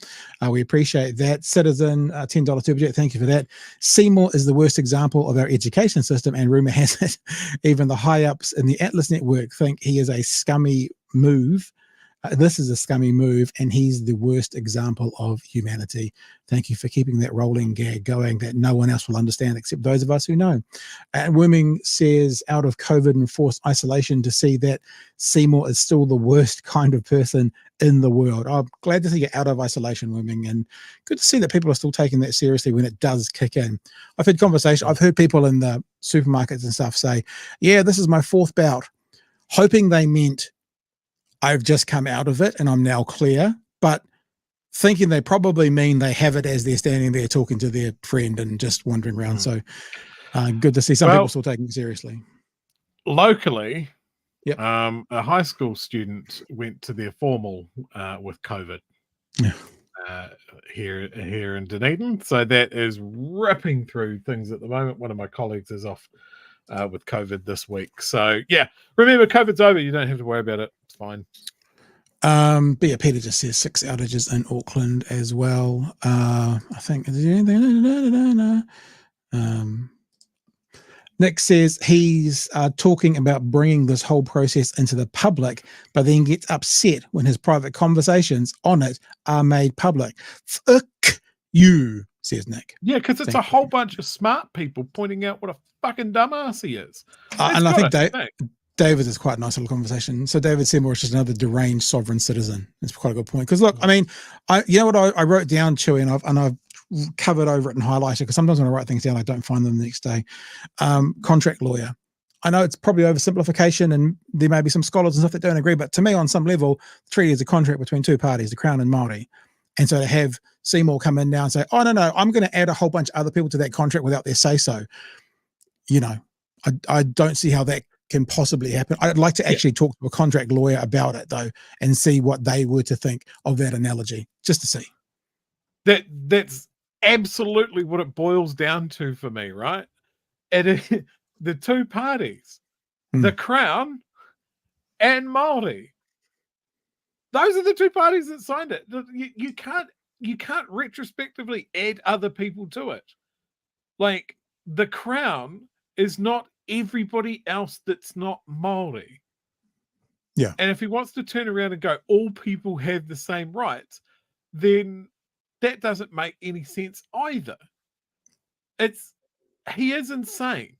We appreciate that. Citizen, $10 super chat. Thank you for that. Seymour is the worst example of our education system, and rumour has it even the high-ups in the Atlas Network think he is a scummy move. This is a scummy move, and he's the worst example of humanity. Thank you for keeping that rolling gag going that no one else will understand except those of us who know. Worming says, out of COVID and forced isolation, to see that Seymour is still the worst kind of person in the world. I'm glad to see you out of isolation, Worming, and good to see that people are still taking that seriously when it does kick in. I've heard people in the supermarkets and stuff say, yeah, this is my fourth bout, hoping they meant I've just come out of it and I'm now clear, but thinking they probably mean they have it as they're standing there talking to their friend and just wandering around. So good to see some people still taking it seriously. Locally, yep. A high school student went to their formal with COVID here in Dunedin. So that is ripping through things at the moment. One of my colleagues is off with COVID this week. So yeah, remember, COVID's over. You don't have to worry about it. It's fine. But yeah, Peter just says 6 outages in Auckland as well. I think Nick says he's talking about bringing this whole process into the public, but then gets upset when his private conversations on it are made public. Fuck you, says Nick. Yeah, because it's Thank a whole bunch of smart people pointing out what a fucking dumbass he is. And I think David is quite a nice little conversation. So David Seymour is just another deranged sovereign citizen. It's quite a good point. Because look, I mean, you know what I wrote down, Chewy, and I've covered over it and highlighted, because sometimes when I write things down, I don't find them the next day. Contract lawyer. I know it's probably oversimplification, and there may be some scholars and stuff that don't agree, but to me, on some level, the treaty is a contract between two parties, the Crown and Māori. And so to have Seymour come in now and say, oh, no, I'm going to add a whole bunch of other people to that contract without their say-so. You know, I don't see how that can possibly happen. I'd like to actually talk to a contract lawyer about it, though, and see what they were to think of that analogy, just to see. That's absolutely what it boils down to for me, right? And the two parties, the Crown and Māori. Those are the two parties that signed it. You can't retrospectively add other people to it. Like, the Crown is not everybody else that's not Māori. Yeah. And if he wants to turn around and go, all people have the same rights, then that doesn't make any sense either. He is insane.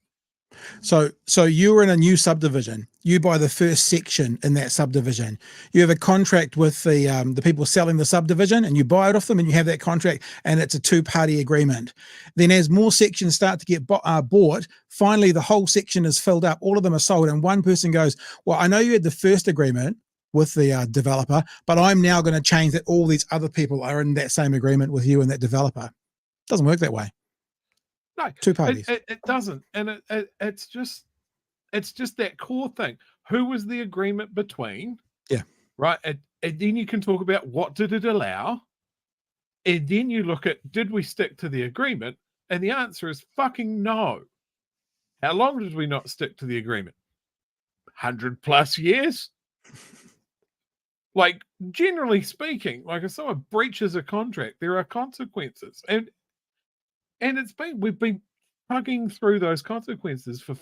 So you're in a new subdivision. You buy the first section in that subdivision. You have a contract with the people selling the subdivision, and you buy it off them, and you have that contract, and it's a two-party agreement. Then as more sections start to get bought, finally the whole section is filled up, all of them are sold, and one person goes, well, I know you had the first agreement with the developer, but I'm now going to change that all these other people are in that same agreement with you and that developer. It doesn't work that way. No, two parties. It doesn't, and it's just that core thing. Who was the agreement between? Yeah, right. And then you can talk about what did it allow, and then you look at, did we stick to the agreement? And the answer is fucking no. How long did we not stick to the agreement? 100+ years. Like, generally speaking, like, if someone breaches a contract, there are consequences, and we've been plugging through those consequences for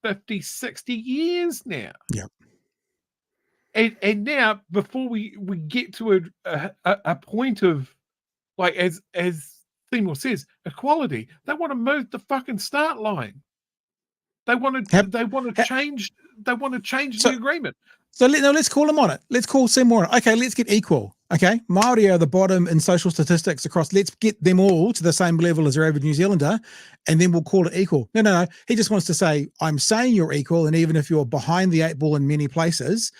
50, 60 years now. Yeah. And now, before we get to a point of, like, as Seymour says, equality, they want to move the fucking start line. They want to change the agreement. So let's call them on it. Let's call Seymour on it. Okay, let's get equal. Okay, Māori are the bottom in social statistics across. Let's get them all to the same level as your average New Zealander, and then we'll call it equal. No. He just wants to say, I'm saying you're equal, and even if you're behind the 8 ball in many places,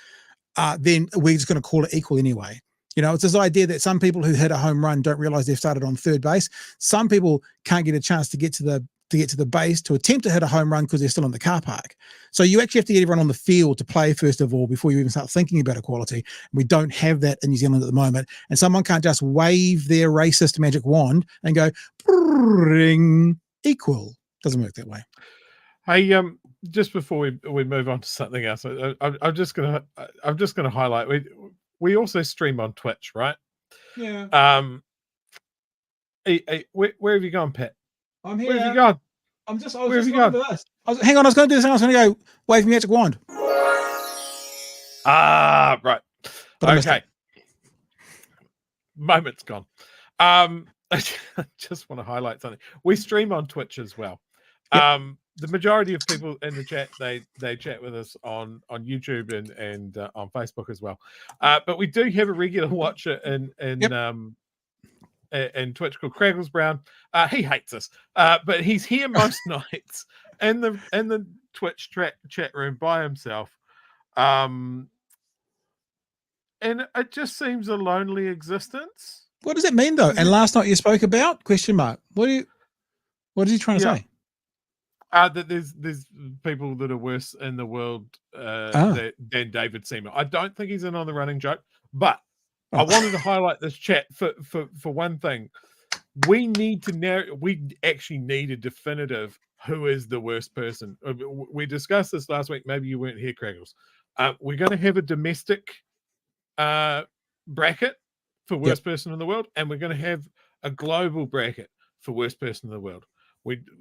then we're just going to call it equal anyway. You know, it's this idea that some people who hit a home run don't realize they've started on third base. Some people can't get a chance to get to the base to attempt to hit a home run because they're still in the car park. So you actually have to get everyone on the field to play first of all before you even start thinking about equality. We don't have that in New Zealand at the moment, and someone can't just wave their racist magic wand and go bring equal. Doesn't work that way. Hey, just before we move on to something else, I'm just gonna highlight we also stream on Twitch, right? Yeah. Where have you gone, Pat? I'm here. Where have you gone? Where have you gone? Hang on, I was going to do this. I was going to go wave magic wand. Right. But okay. Moment's gone. I just want to highlight something. We stream on Twitch as well. Yep. The majority of people in the chat, they chat with us on YouTube and on Facebook as well. But we do have a regular watcher in Twitch called Craggles Brown. He hates us, but he's here most nights in the Twitch chat room by himself. And it just seems a lonely existence. What does it mean though? And last night you spoke about ? What is he trying to say? That there's people that are worse in the world than David Seymour. I don't think he's in on the running joke, but I wanted to highlight this chat for one thing. We actually need a definitive who is the worst person. We discussed this last week. Maybe you weren't here, Craggles. We're going to have a domestic bracket for worst person in the world, and we're going to have a global bracket for worst person in the world.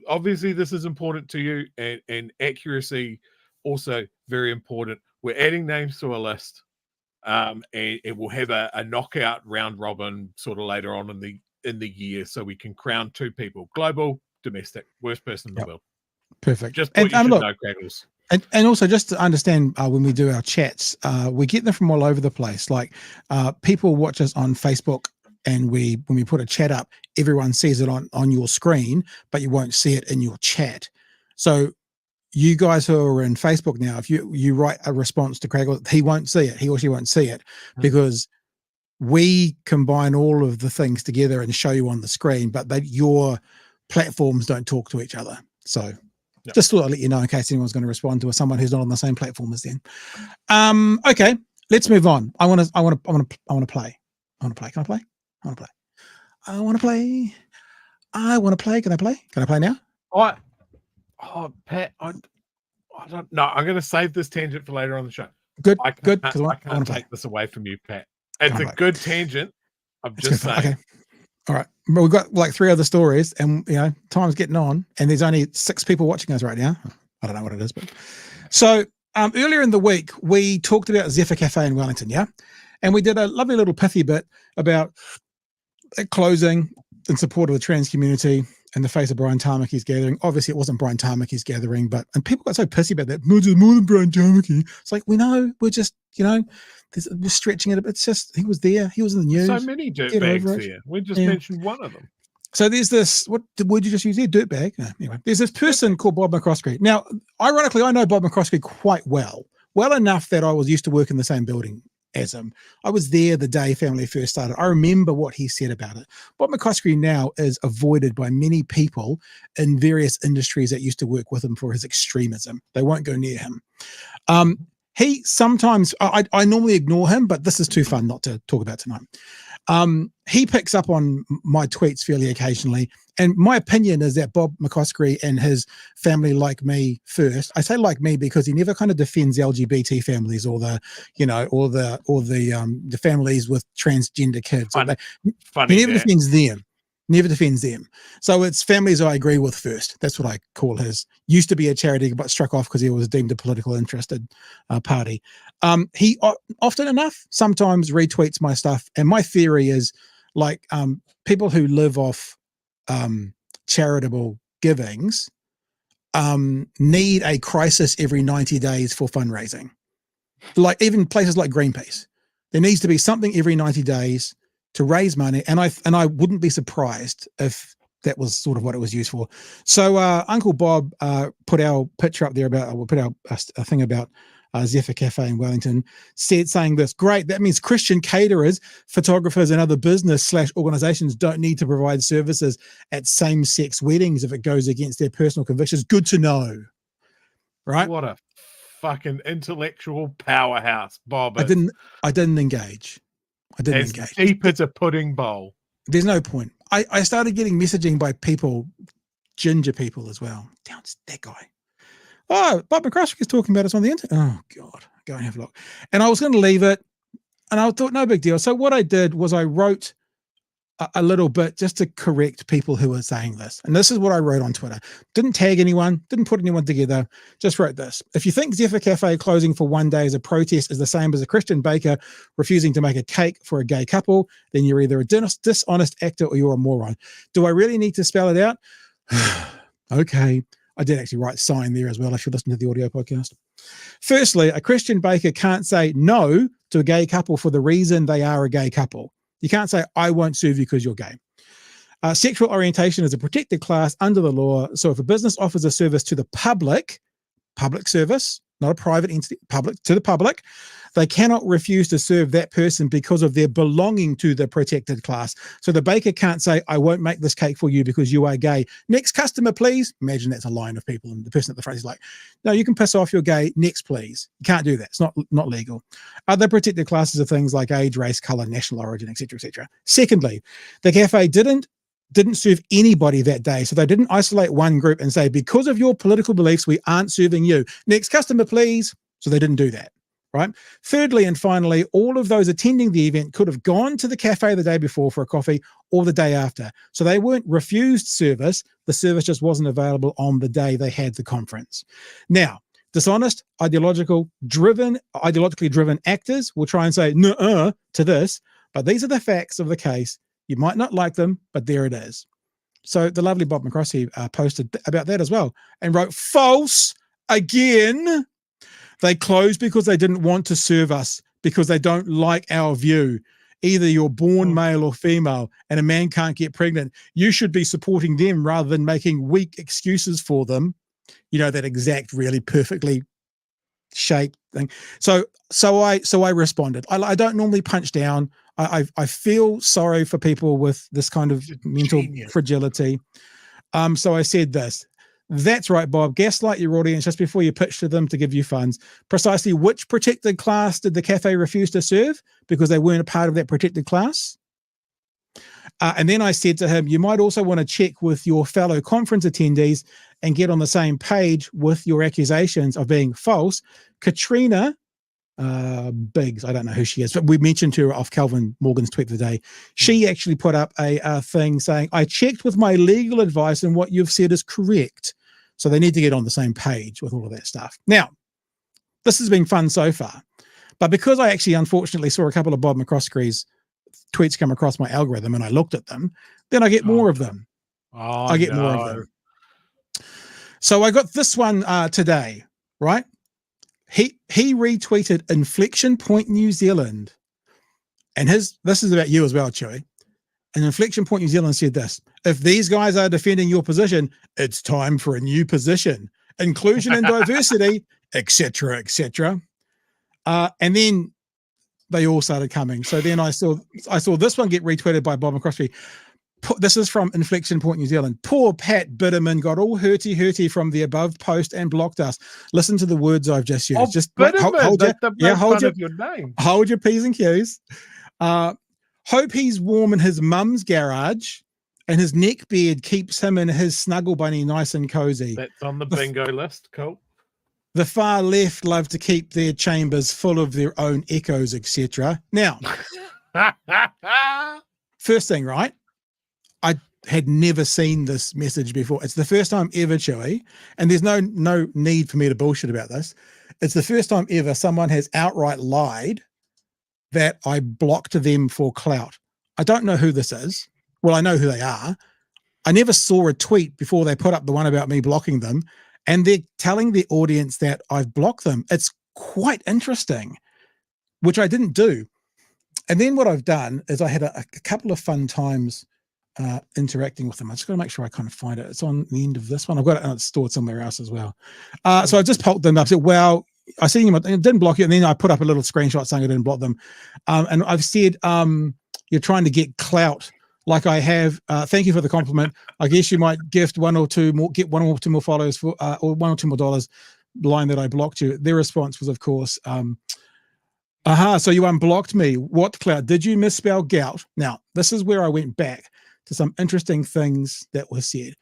Obviously this is important to you, and accuracy also very important. We're adding names to a list, and it will have a knockout round robin sort of later on in the year, so we can crown 2 people: global, domestic, worst person in the world. Perfect. Just what you should know, Craggles. And also just to understand, when we do our chats, we get them from all over the place. Like people watch us on Facebook, and when we put a chat up, everyone sees it on your screen, but you won't see it in your chat. So you guys who are in Facebook now, if you write a response to Craig, he won't see it. He or she won't see it because we combine all of the things together and show you on the screen, but your platforms don't talk to each other. So just thought I'd let you know in case anyone's going to respond to someone who's not on the same platform as them. Okay, let's move on. I want to play. I want to play. Can I play? I want to play. I want to play. I want to play. Can I play? Can I play now? Pat, I don't know. I'm going to save this tangent for later on the show. Good, I good. can't take this away from you, Pat. It's a good tangent. I'm just saying. Okay. All right. Well, we've got like 3 other stories, and time's getting on, and there's only 6 people watching us right now. I don't know what it is, but so earlier in the week we talked about Zephyr Cafe in Wellington, and we did a lovely little pithy bit about it closing in support of the trans community in the face of Brian Tamaki's gathering. Obviously, it wasn't Brian Tamaki's gathering, and people got so pissy about that. No, there's more than Brian Tamaki. It's like, we know, we're just, we're stretching it a bit. It's just, he was there. He was in the news. So many dirtbags there. We just mentioned one of them. So there's this, what word you just use there? Dirtbag? Anyway, there's this person called Bob McCroskey. Now, ironically, I know Bob McCroskey quite well enough that I was used to work in the same building as him. I was there the day Family First started. I remember what he said about it. Bob McCroskey now is avoided by many people in various industries that used to work with him for his extremism. They won't go near him. He sometimes, I normally ignore him, but this is too fun not to talk about tonight. He picks up on my tweets fairly occasionally, and my opinion is that Bob McCroskey and his family like me first. I say like me because he never kind of defends LGBT families or the families with transgender kids. He never defends them. Never defends them. So it's families I agree with first. That's what I call his. Used to be a charity, but struck off because he was deemed a political interested party. He often enough sometimes retweets my stuff. And my theory is like people who live off charitable givings need a crisis every 90 days for fundraising. Like even places like Greenpeace. There needs to be something every 90 days to raise money, and I wouldn't be surprised if that was sort of what it was used for. So Uncle Bob put our picture up there put a thing about Zephyr Cafe in Wellington, saying this: great, that means Christian caterers, photographers, and other business/organizations don't need to provide services at same-sex weddings if it goes against their personal convictions. Good to know, right? What a fucking intellectual powerhouse, Bob. I didn't engage. As deep as a pudding bowl. There's no point. I started getting messaging by people, ginger people as well. Damn, it's that guy. Oh, Bob McCroskey is talking about us on the internet. Oh, God. Go and have a look. And I was going to leave it, and I thought, no big deal. So what I did was I wrote a little bit just to correct people who were saying this. And this is what I wrote on Twitter. Didn't tag anyone, didn't put anyone together, just wrote this. If you think Zephyr Cafe closing for one day as a protest is the same as a Christian baker refusing to make a cake for a gay couple, then you're either a dishonest actor or you're a moron. Do I really need to spell it out? Okay. I did actually write sign there as well if you listen to the audio podcast. Firstly, a Christian baker can't say no to a gay couple for the reason they are a gay couple. You can't say, I won't serve you because you're gay. Sexual orientation is a protected class under the law. So if a business offers a service to the public service, not a private entity, to the public, they cannot refuse to serve that person because of their belonging to the protected class. So the baker can't say, I won't make this cake for you because you are gay. Next customer, please. Imagine that's a line of people, and the person at the front is like, no, you can piss off, you're gay. Next, please. You can't do that. It's not legal. Other protected classes are things like age, race, color, national origin, etc., etc. Secondly, the cafe didn't serve anybody that day. So they didn't isolate one group and say, because of your political beliefs, we aren't serving you. Next customer, please. So they didn't do that. right? Thirdly, and finally, all of those attending the event could have gone to the cafe the day before for a coffee or the day after. So they weren't refused service. The service just wasn't available on the day they had the conference. Now, dishonest, ideologically driven actors will try and say, nuh-uh, to this, but these are the facts of the case. You might not like them, but there it is. So the lovely Bob McCroskey posted about that as well and wrote, false again. They closed because they didn't want to serve us, because they don't like our view. Either you're born male or female and a man can't get pregnant. You should be supporting them rather than making weak excuses for them. You know, that exact really perfectly shaped thing. So I responded. I don't normally punch down. I feel sorry for people with this kind of mental fragility. So I said this. That's right, Bob. Gaslight your audience just before you pitch to them to give you funds. Precisely which protected class did the cafe refuse to serve because they weren't a part of that protected class? And then I said to him, you might also want to check with your fellow conference attendees and get on the same page with your accusations of being false. Katrina Biggs, I don't know who she is, but we mentioned her off Calvin Morgan's tweet of the day. She actually put up a thing saying, I checked with my legal advice and what you've said is correct. So they need to get on the same page with all of that stuff. Now, this has been fun so far, but because I actually unfortunately saw a couple of Bob McCroskey's tweets come across my algorithm and I looked at them, then I get more of them. I get more of them. So I got this one today, right? He retweeted Inflection Point New Zealand, and this is about you as well, Chewy. And Inflection Point New Zealand said this: if these guys are defending your position, it's time for a new position, inclusion and diversity, etc., etc. And then they all started coming. So then I saw this one get retweeted by Bob McCroskey. This is from Inflection Point New Zealand. Poor Pat Bitterman got all hurty from the above post and blocked us. Listen to the words I've just used. Just hold your P's and Q's. Hope he's warm in his mum's garage and his neck beard keeps him and his snuggle bunny nice and cozy. That's on the bingo list. Cool. The far left love to keep their chambers full of their own echoes, etc. Now, first thing, right? I had never seen this message before. It's the first time ever, Chewy, and there's no need for me to bullshit about this. It's the first time ever someone has outright lied that I blocked them for clout. I don't know who this is. Well, I know who they are. I never saw a tweet before they put up the one about me blocking them, and they're telling the audience that I've blocked them. It's quite interesting, which I didn't do. And then what I've done is I had a couple of fun times interacting with them. I just got to make sure I kind of find it. It's on the end of this one. I've got it stored somewhere else as well. So I just poked them up. I said, well, I seen you, I didn't block you. And then I put up a little screenshot saying I didn't block them. And I've said, you're trying to get clout like I have. Thank you for the compliment. I guess you might gift one or two more followers for, or $1 or $2 more line that I blocked you. Their response was, of course, so you unblocked me. What clout? Did you misspell gout? Now, this is where I went back to some interesting things that were said.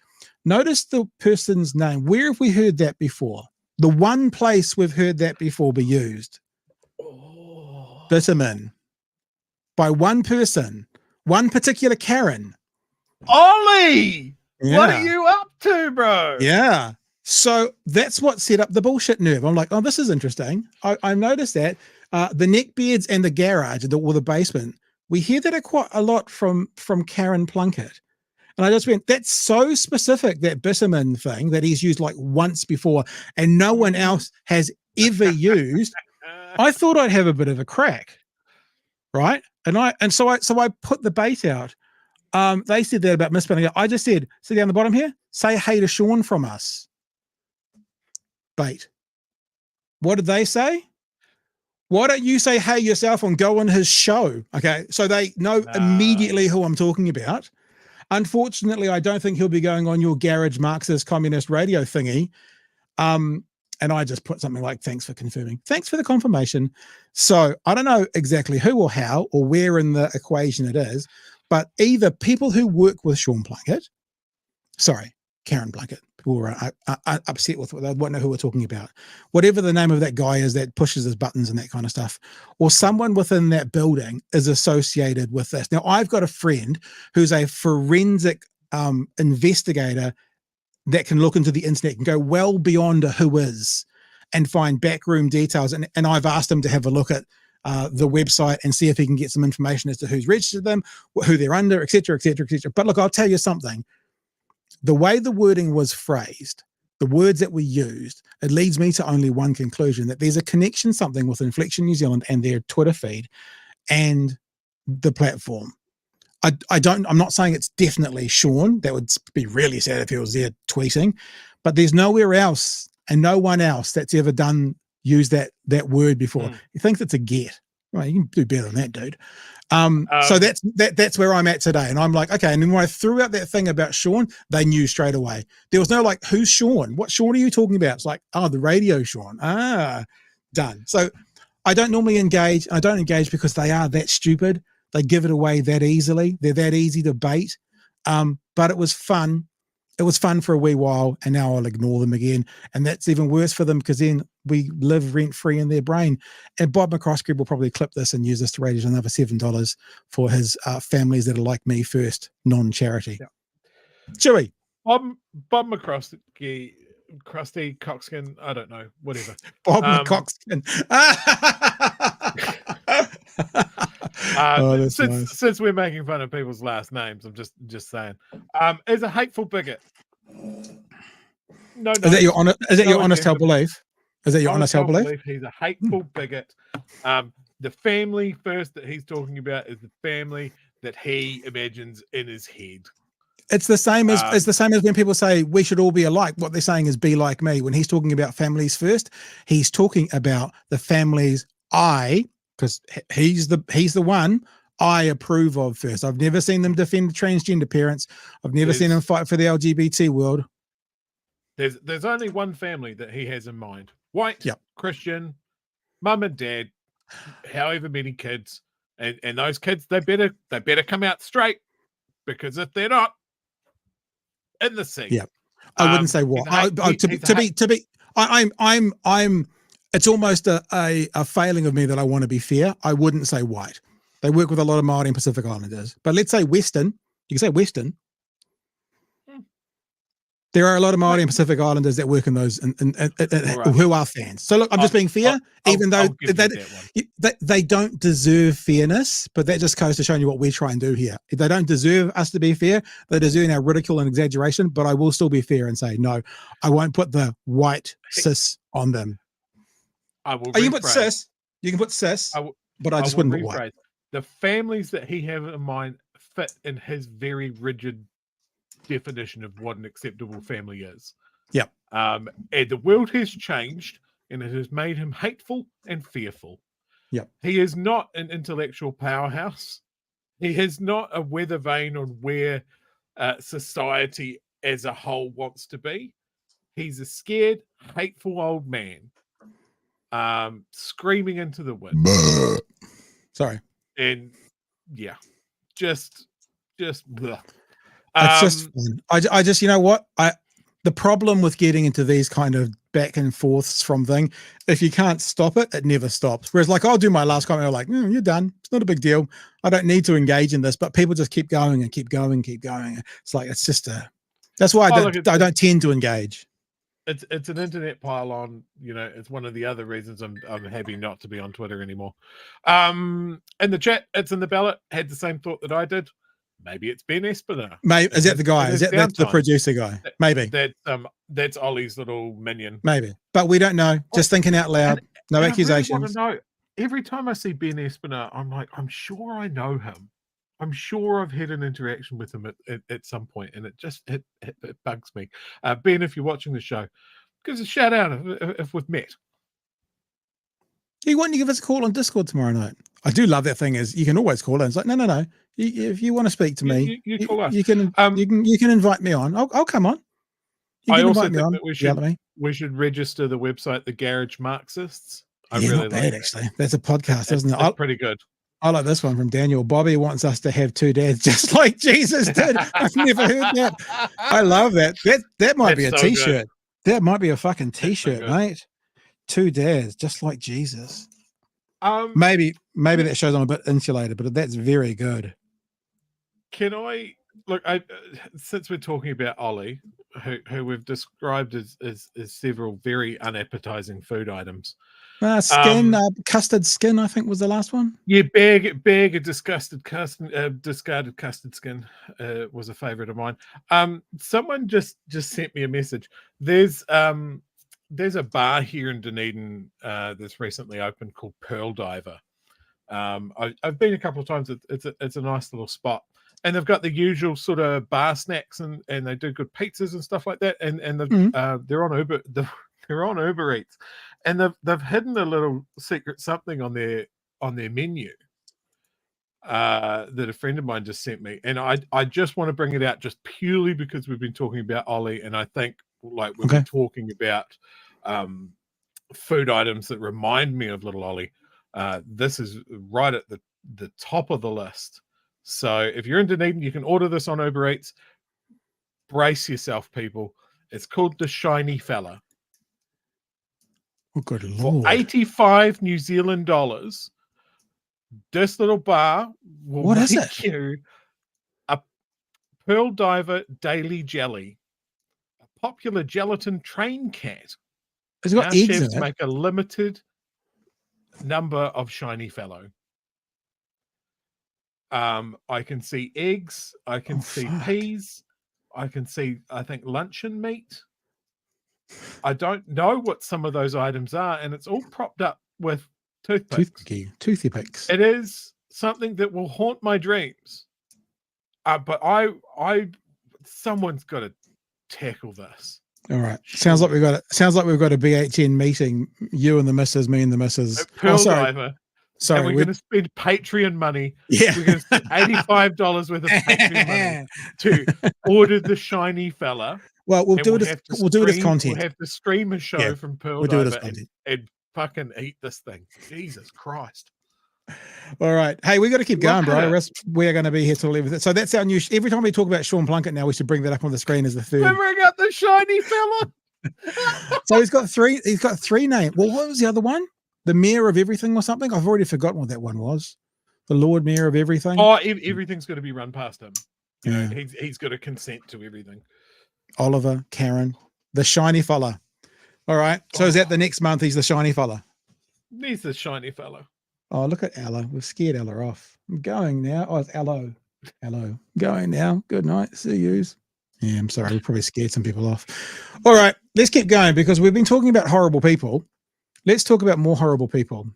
Notice the person's name. Where have we heard that before? The one place we've heard that before be used. Bitterman. By one person. One particular Karen. Ollie! Yeah. What are you up to, bro? Yeah. So that's what set up the bullshit nerve. I'm like, oh, this is interesting. I noticed that. The neckbeards and the garage, or the basement, we hear that quite a lot from Karen Plunkett. And I just went, that's so specific, that Bitterman thing that he's used like once before and no one else has ever used. I thought I'd have a bit of a crack. Right. And so I put the bait out. They said that about misspelling it. I just said, see down the bottom here, say hey to Sean from us. Bait. What did they say? Why don't you say hey yourself and go on his show? Okay, so they know immediately who I'm talking about. Unfortunately, I don't think he'll be going on your garage Marxist communist radio thingy. And I just put something like, thanks for confirming. Thanks for the confirmation. So I don't know exactly who or how or where in the equation it is, but either people who work with Sean Plunkett, Karen Plunkett, People were upset with what they won't know who we're talking about. Whatever the name of that guy is that pushes his buttons and that kind of stuff, or someone within that building is associated with this. Now, I've got a friend who's a forensic investigator that can look into the internet and go well beyond a who is and find backroom details. And I've asked him to have a look at the website and see if he can get some information as to who's registered them, who they're under, et cetera, et cetera, et cetera. But look, I'll tell you something. The way the wording was phrased, the words that we used, it leads me to only one conclusion, that there's a connection, something with Inflection New Zealand and their Twitter feed and the platform. I'm not saying it's definitely Sean. That would be really sad if he was there tweeting, but there's nowhere else and no one else that's ever used that word before. He thinks it's a get. Well, you can do better than that, dude. So that's where I'm at today. And I'm like, okay. And then when I threw out that thing about Sean, they knew straight away. There was no like, who's Sean? What Sean are you talking about? It's like, oh, the radio Sean. Done. So I don't normally engage. I don't engage because they are that stupid. They give it away that easily. They're that easy to bait. But it was fun. It was fun for a wee while, and now I'll ignore them again. And that's even worse for them because then we live rent-free in their brain. And Bob McCroskey will probably clip this and use this to raise another $7 for his families that are like me first, non-charity. Yeah. Chewy. Bob McCroskey, Krusty Cockskin, I don't know, whatever. Bob McCroskey. Since we're making fun of people's last names, I'm just saying, is a hateful bigot. No, is that your honest? Is that your honest held belief? Is that your honest held belief? He's a hateful bigot. The family first that he's talking about is the family that he imagines in his head. It's the same as when people say we should all be alike. What they're saying is be like me. When he's talking about families first, he's talking about the families because he's the one I approve of first. I've never seen them defend the transgender parents. I've never seen them fight for the LGBT world. There's only one family that he has in mind. White, Christian, mum and dad, however many kids. And those kids, they better come out straight, because if they're not, in the sea. Yeah. I wouldn't say what. I'm it's almost a failing of me that I want to be fair. I wouldn't say white. They work with a lot of Māori and Pacific Islanders. But let's say Western. You can say Western. There are a lot of Māori and Pacific Islanders that work in those who are fans. So look, I'm just being fair, even though they don't deserve fairness, but that just goes to showing you what we try and do here. If they don't deserve us to be fair, they deserve our ridicule and exaggeration, but I will still be fair and say, no, I won't put the white cis on them. I will. You can put cis. You can put cis, but I just wouldn't put white. The families that he has in mind fit in his very rigid definition of what an acceptable family is. Yeah. And the world has changed, and it has made him hateful and fearful. Yeah. He is not an intellectual powerhouse. He is not a weather vane on where society as a whole wants to be. He's a scared, hateful old man, screaming into the wind. Sorry. And yeah, just blah. It's just fun. I just, you know what? The problem with getting into these kind of back and forths from thing, if you can't stop it, it never stops. Whereas like, I'll do my last comment. I'm like, you're done. It's not a big deal. I don't need to engage in this, but people just keep going and keep going and keep going. It's like, it's just that's why I don't tend to engage. It's an internet pile-on, it's one of the other reasons I'm happy not to be on Twitter anymore. In the chat, it's in the ballot, had the same thought that I did. Maybe it's Ben Espiner. Maybe is that the guy? Is that's the producer guy? Maybe. That's Ollie's little minion. Maybe. But we don't know. Just thinking out loud. No accusations. I really want to know. Every time I see Ben Espiner, I'm like, I'm sure I know him. I'm sure I've had an interaction with him at some point, and it bugs me. Ben, if you're watching the show, give us a shout out if we've met. Why don't you give us a call on Discord tomorrow night? I do love that thing is you can always call in. It's like, no. If you want to speak to me, you call us. You can invite me on. I'll come on. I also think that we should register the website, The Garage Marxists. Not bad, actually. That's a podcast, isn't it? It's pretty good. I like this one from Daniel. Bobby wants us to have two dads just like Jesus did. I've never heard that. I love that. That might be a That's so t-shirt. That might be a fucking t-shirt, good. mate. Two dads just like Jesus. Um, Maybe that shows I'm a bit insulated, but that's very good. Can I look? Since we're talking about Ollie, who we've described as several very unappetizing food items. Skin, custard skin, I think was the last one. Yeah, bag of discarded custard skin was a favorite of mine. Someone just sent me a message. There's a bar here in Dunedin that's recently opened called Pearl Diver. I've been a couple of times. It's a nice little spot, and they've got the usual sort of bar snacks, and they do good pizzas and stuff like that. And they're on Uber. They're on Uber Eats, and they've hidden a little secret something on their menu that a friend of mine just sent me, and I just want to bring it out just purely because we've been talking about Ollie, and I think like we've been talking about food items that remind me of little Ollie. This is right at the top of the list. So if you're in Dunedin, you can order this on Uber Eats. Brace yourself, people. It's called the Shiny Fella. Oh, good Lord. For 85 New Zealand dollars, this little bar will make you a Pearl Diver Daily Jelly, a popular gelatin train cat. It's got eggs in it. Make a limited number of Shiny Fellow. I can see eggs. I can see peas. I can see, I think, luncheon meat. I don't know what some of those items are, and it's all propped up with toothpicks. Toothy picks. It is something that will haunt my dreams. But someone's got to tackle this. All right. Sounds like we've got a BHN meeting. You and the missus, me and the missus. Pearl Diver. Sorry, and we're going to spend Patreon money. Yeah. We're going to spend $85 worth of Patreon money to order the Shiny Fella. Well, we'll do it as content. We'll have to stream a show from Pearl Diver and fucking eat this thing. Jesus Christ. All right. Hey, we got to keep going, bro. We're going to be here till 11. So that's our new. Every time we talk about Sean Plunkett now, we should bring that up on the screen as the third. We bring up the Shiny Fella. So he's got three names. Well, what was the other one? The Mayor of Everything or something? I've already forgotten what that one was. The Lord Mayor of Everything. Oh, everything's going to be run past him. You know, he's got to consent to everything. Oliver, Karen, the Shiny Fella. All right. So is that the next month? He's the Shiny Fella. He's the Shiny Fella. Oh, look at Ella. We've scared Ella off. I'm going now. Oh, it's Hello. Going now. Good night. See yous. Yeah, I'm sorry. We probably scared some people off. All right. Let's keep going because we've been talking about horrible people. Let's talk about more horrible people.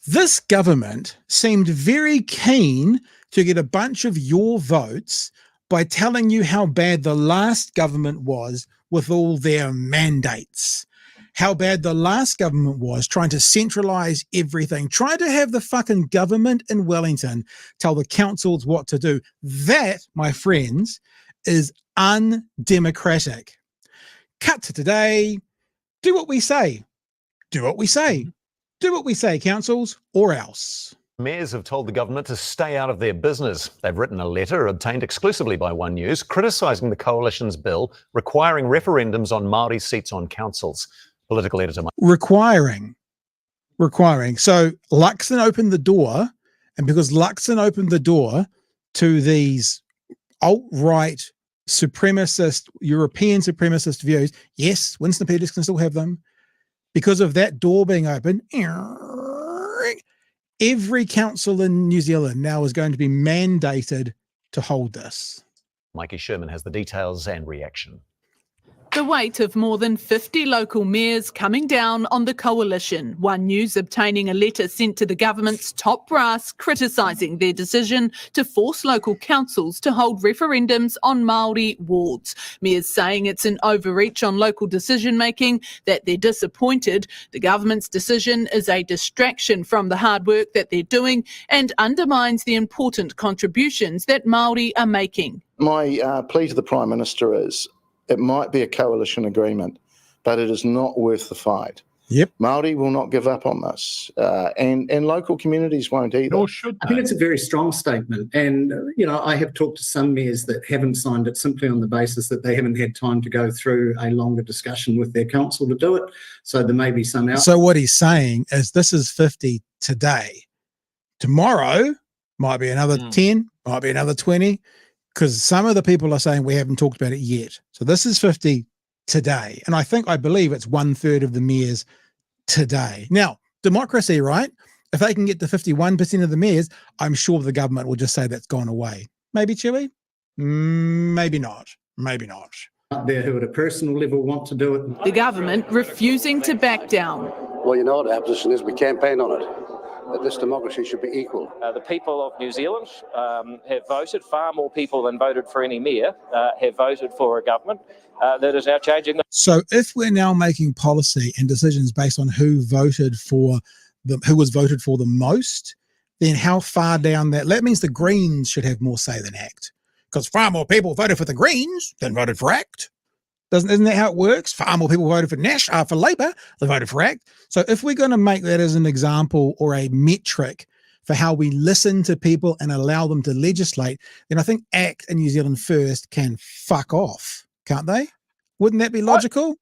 This government seemed very keen to get a bunch of your votes by telling you how bad the last government was with all their mandates. How bad the last government was trying to centralize everything, trying to have the fucking government in Wellington tell the councils what to do. That, my friends, is undemocratic. Cut to today. Do what we say. Do what we say. Do what we say, councils, or else. Mayors have told the government to stay out of their business. They've written a letter obtained exclusively by One News criticising the coalition's bill requiring referendums on Māori seats on councils. Political editor. Requiring. So Luxon opened the door, and because Luxon opened the door to these alt-right supremacist, European supremacist views, yes, Winston Peters can still have them. Because of that door being open, every council in New Zealand now is going to be mandated to hold this. Mikey Sherman has the details and reaction. The weight of more than 50 local mayors coming down on the coalition. One News obtaining a letter sent to the government's top brass criticising their decision to force local councils to hold referendums on Māori wards. Mayors saying it's an overreach on local decision-making, that they're disappointed. The government's decision is a distraction from the hard work that they're doing and undermines the important contributions that Māori are making. My plea to the Prime Minister is, it might be a coalition agreement, but it is not worth the fight. Yep. Māori will not give up on this, and local communities won't either. Nor should I think they. it's a very strong statement. And, I have talked to some mayors that haven't signed it simply on the basis that they haven't had time to go through a longer discussion with their council to do it. So there may be some out. So what he's saying is this is 50 today. Tomorrow might be another 10, might be another 20, because some of the people are saying we haven't talked about it yet. So this is 50 today. And I believe it's 1/3 of the mayors today. Now, democracy, right? If they can get to 51% of the mayors, I'm sure the government will just say that's gone away. Maybe, Chewy? Maybe not. Maybe not. Out there who at a personal level want to do it. The government refusing to back down. Well, you know what our position is. We campaign on it. That this democracy should be equal. The people of New Zealand have voted, far more people than voted for any mayor have voted for a government that is now changing. So if we're now making policy and decisions based on who was voted for the most, then how far down that means the Greens should have more say than ACT, because far more people voted for the Greens than voted for ACT. Isn't that how it works? Far more people voted for Labour than voted for ACT. So if we're going to make that as an example or a metric for how we listen to people and allow them to legislate, then I think ACT and New Zealand First can fuck off, can't they? Wouldn't that be logical?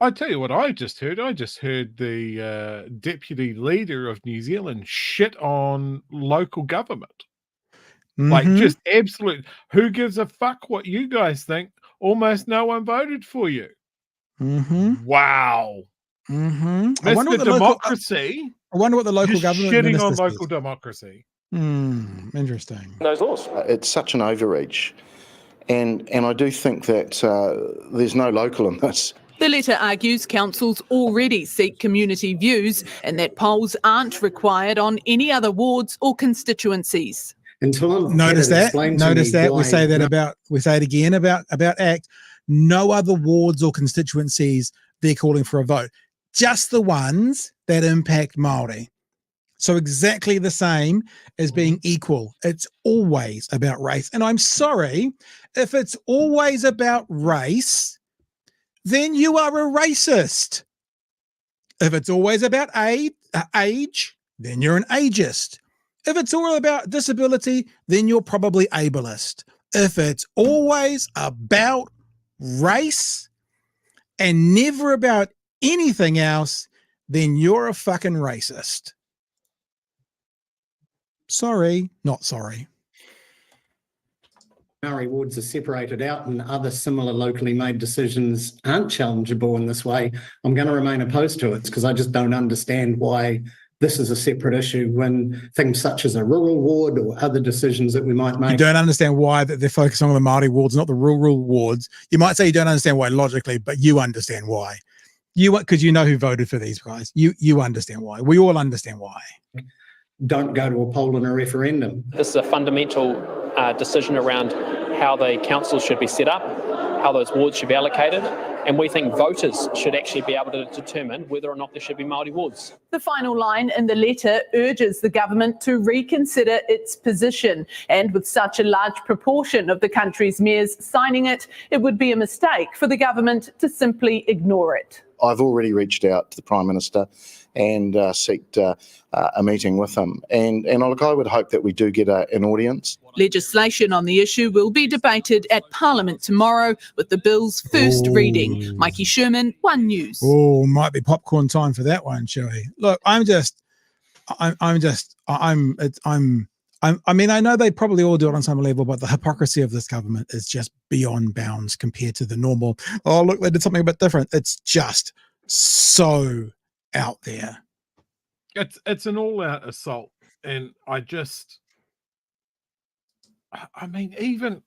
I tell you what I just heard. I just heard the deputy leader of New Zealand shit on local government. Like, just absolute, who gives a fuck what you guys think? Almost no one voted for you. Wow. That's the democracy. I wonder what the local government shitting on local democracy. Interesting. Those laws. It's such an overreach. And I do think that there's no local in this. The letter argues councils already seek community views and that polls aren't required on any other wards or constituencies. Notice that. We say it again about ACT. No other wards or constituencies they're calling for a vote. Just the ones that impact Māori. So exactly the same as being equal. It's always about race. And I'm sorry, if it's always about race, then you are a racist. If it's always about age, then you're an ageist. If it's all about disability, then you're probably ableist. If it's always about race and never about anything else, then you're a fucking racist. Sorry, not sorry. Maori wards are separated out and other similar locally made decisions aren't challengeable in this way. I'm going to remain opposed to it because I just don't understand why this is a separate issue when things such as a rural ward or other decisions that we might make. You don't understand why that they're focusing on the Māori wards, not the rural wards. You might say you don't understand why logically, but you understand why. Because you know who voted for these guys. You understand why. We all understand why. Don't go to a poll and a referendum. This is a fundamental decision around how the council should be set up, how those wards should be allocated, and we think voters should actually be able to determine whether or not there should be Māori wards. The final line in the letter urges the government to reconsider its position, and with such a large proportion of the country's mayors signing it, it would be a mistake for the government to simply ignore it. I've already reached out to the Prime Minister and sought a meeting with him. And I would hope that we do get an audience. Legislation on the issue will be debated at Parliament tomorrow with the bill's first reading. Mikey Sherman, One News. Oh, might be popcorn time for that one, Chewy. Look, I mean, I know they probably all do it on some level, but the hypocrisy of this government is just beyond bounds compared to the normal, oh, look, they did something a bit different. It's just so out there. It's an all-out assault. And I mean, even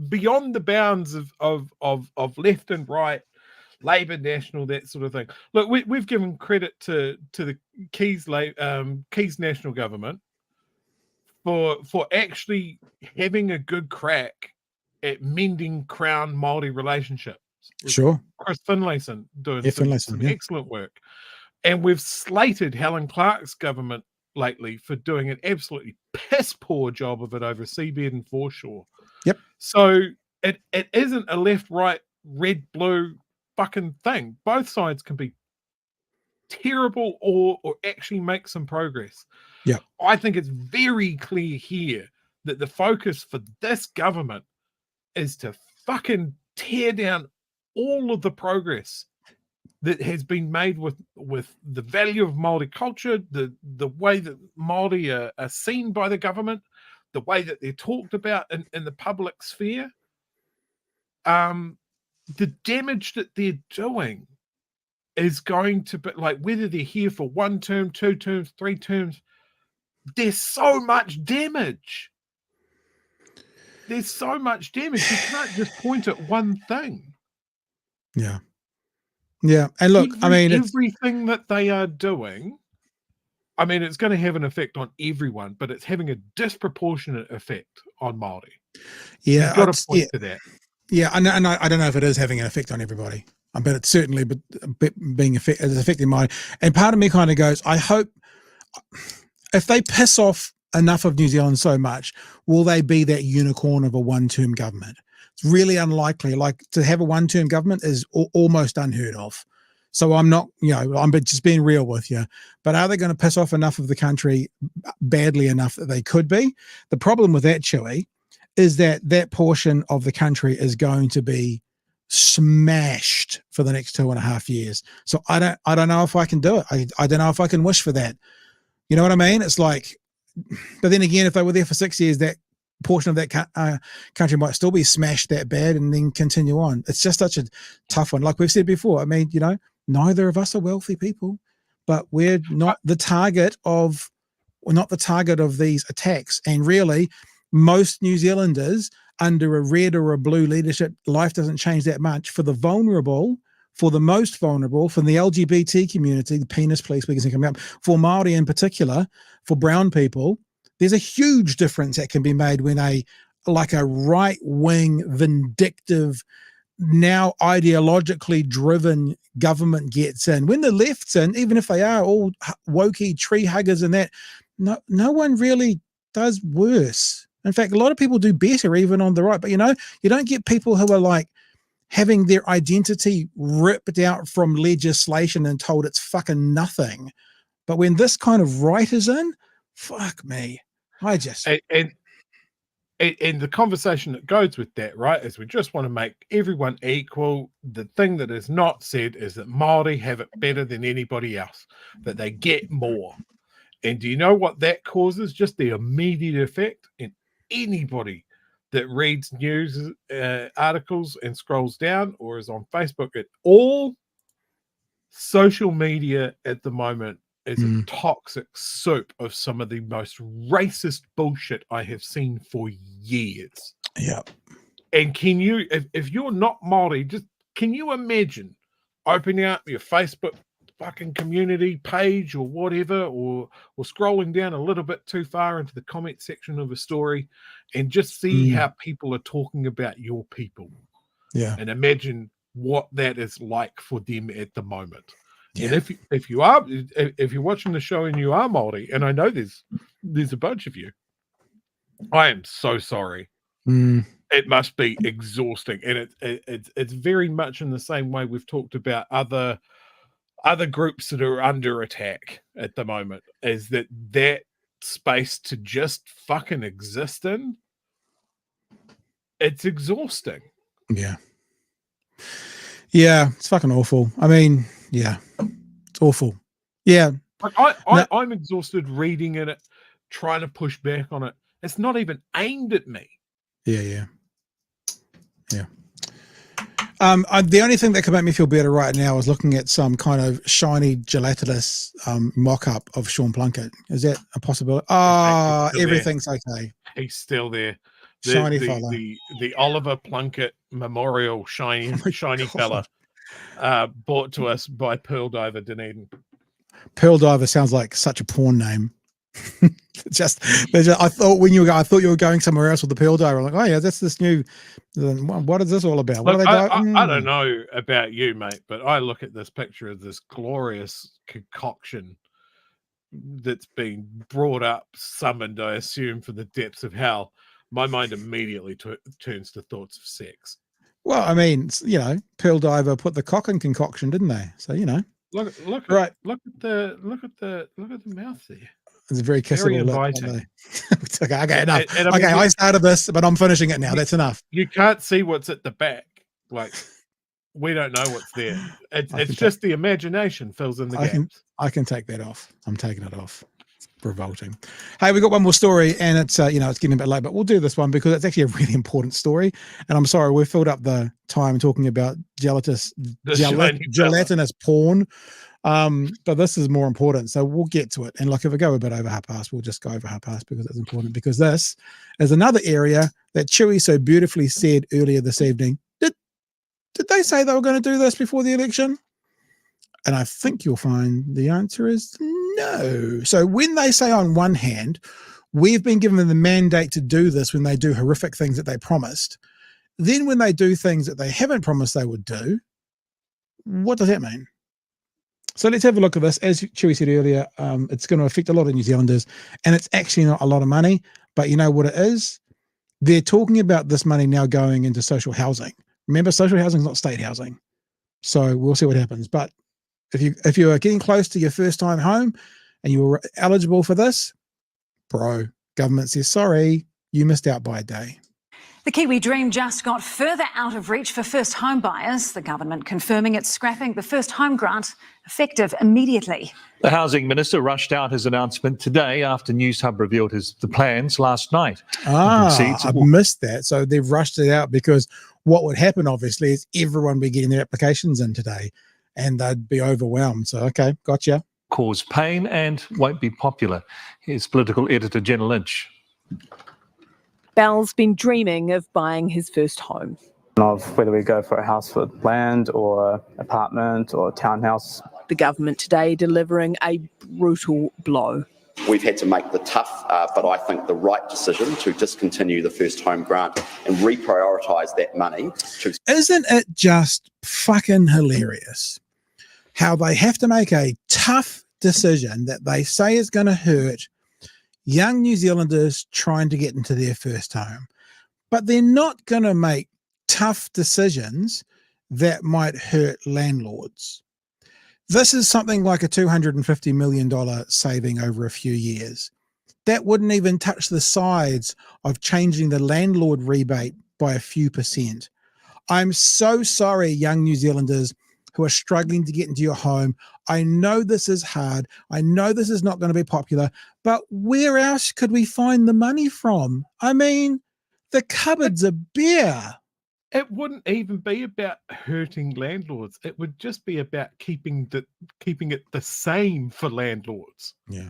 beyond the bounds of left and right, Labour, National, that sort of thing. Look, we've given credit to the Keys National Government for actually having a good crack at mending Crown Māori relationships. Sure. Chris Finlayson doing some excellent work. And we've slated Helen Clark's government lately for doing an absolutely piss poor job of it over seabed and foreshore. Yep. So it isn't a left, right, red, blue fucking thing. Both sides can be terrible or actually make some progress. Yeah. I think it's very clear here that the focus for this government is to fucking tear down all of the progress that has been made with the value of Māori culture, the way that Māori are seen by the government, the way that they're talked about in the public sphere. The damage that they're doing is going to be like, whether they're here for 1 term, 2 terms, 3 terms, there's so much damage. There's so much damage. You can't just point at one thing. Yeah. Yeah. And look, I mean, everything that they are doing, I mean, it's going to have an effect on everyone, but it's having a disproportionate effect on Māori. Yeah. You've got to point to that. Yeah. I don't know if it is having an effect on everybody, but it's certainly being affecting Māori. And part of me kind of goes, I hope if they piss off enough of New Zealand so much, will they be that unicorn of a one-term government? It's really unlikely. Like, to have a one-term government is almost unheard of. So I'm not, I'm just being real with you. But are they going to piss off enough of the country badly enough that they could be? The problem with that, Chewy, is that portion of the country is going to be smashed for the next 2.5 years. So I don't know if I can do it. I don't know if I can wish for that. You know what I mean? It's like, but then again, if they were there for 6 years, that portion of that country might still be smashed that bad and then continue on. It's just such a tough one. Like we've said before, I mean, neither of us are wealthy people, but we're not the target of these attacks. And really, most New Zealanders under a red or a blue leadership, life doesn't change that much. For the vulnerable, for the most vulnerable, from the LGBT community, the penis police we can come up, for Māori in particular, for brown people, there's a huge difference that can be made when a right-wing, vindictive, now ideologically driven government gets in. When the left's in, even if they are all wokey tree huggers and that, no one really does worse. In fact, a lot of people do better even on the right. But you don't get people who are like having their identity ripped out from legislation and told it's fucking nothing. But when this kind of right is in, fuck me. And the conversation that goes with that, right, is we just want to make everyone equal. The thing that is not said is that Māori have it better than anybody else, that they get more. And do you know what that causes? Just the immediate effect in anybody that reads news articles and scrolls down or is on Facebook at all. Social media at the moment is a toxic soup of some of the most racist bullshit I have seen for years. Yeah. And can you, if you're not Māori, just can you imagine opening up your Facebook fucking community page or whatever, or scrolling down a little bit too far into the comment section of a story and just see how people are talking about your people. Yeah. And imagine what that is like for them at the moment. Yeah. And if you're watching the show and you are Māori, and I know there's a bunch of you, I am so sorry. It must be exhausting, and it's very much in the same way we've talked about other groups that are under attack at the moment, is that space to just fucking exist in. It's exhausting. Yeah. Yeah, it's fucking awful. I mean, yeah, it's awful. Yeah. Like I'm exhausted reading it, trying to push back on it. It's not even aimed at me. Yeah. The only thing that could make me feel better right now is looking at some kind of shiny, gelatinous mock-up of Sean Plunkett. Is that a possibility? Oh, everything's okay. He's still there. Shiny fella. The Oliver Plunkett Memorial shiny fella, brought to us by Pearl Diver Dunedin. Pearl Diver sounds like such a porn name. I thought you were going somewhere else with the Pearl Diver. I'm like, oh yeah, that's this new. What is this all about? What Look, are they? I don't know about you, mate, but I look at this picture of this glorious concoction that's been brought up, summoned, I assume, for the depths of hell. My mind immediately turns to thoughts of sex. Well, I mean, Pearl Diver put the cock in concoction, didn't they? So Look at right. Look at the mouth there. It's a very kissable lip, inviting. aren't they? okay, enough. And I mean, I started this, but I'm finishing it now. That's enough. You can't see what's at the back. Like, we don't know what's there. It's just the imagination fills in the gaps. I can take that off. I'm taking it off. It's revolting. Hey, we got one more story, and it's it's getting a bit late, but we'll do this one because it's actually a really important story. And I'm sorry, we filled up the time talking about gelatinous porn. But this is more important, so we'll get to it. And like, if we go a bit over half past, we'll just go over half past because it's important. Because this is another area that Chewy so beautifully said earlier this evening. Did they say they were going to do this before the election? And I think you'll find the answer is no. So when they say on one hand, we've been given the mandate to do this when they do horrific things that they promised, then when they do things that they haven't promised they would do, what does that mean? So let's have a look at this. As Chewy said earlier, it's going to affect a lot of New Zealanders, and it's actually not a lot of money, but you know what it is? They're talking about this money now going into social housing. Remember, social housing is not state housing. So we'll see what happens. But if you are getting close to your first time home and you were eligible for this, government says, sorry, you missed out by a day. The Kiwi dream just got further out of reach for first home buyers. The government confirming it's scrapping the first home grant, effective immediately. The Housing Minister rushed out his announcement today after Newshub revealed the plans last night. I missed that. So they've rushed it out because what would happen, obviously, is everyone would be getting their applications in today and they'd be overwhelmed. So, okay, gotcha. Cause pain and won't be popular. Here's political editor Jen Lynch. Bel's been dreaming of buying his first home. Of whether we go for a house with land or apartment or townhouse. The government today delivering a brutal blow. We've had to make the tough, but I think the right decision to discontinue the first home grant and reprioritise that money. Isn't it just fucking hilarious how they have to make a tough decision that they say is going to hurt young New Zealanders trying to get into their first home, but they're not going to make tough decisions that might hurt landlords. This is something like a $250 million saving over a few years. That wouldn't even touch the sides of changing the landlord rebate by a few percent. I'm so sorry, young New Zealanders who are struggling to get into your home. I know this is hard. I know this is not going to be popular, but where else could we find the money from? I mean, the cupboards are bare. It wouldn't even be about hurting landlords. It would just be about keeping it the same for landlords. Yeah.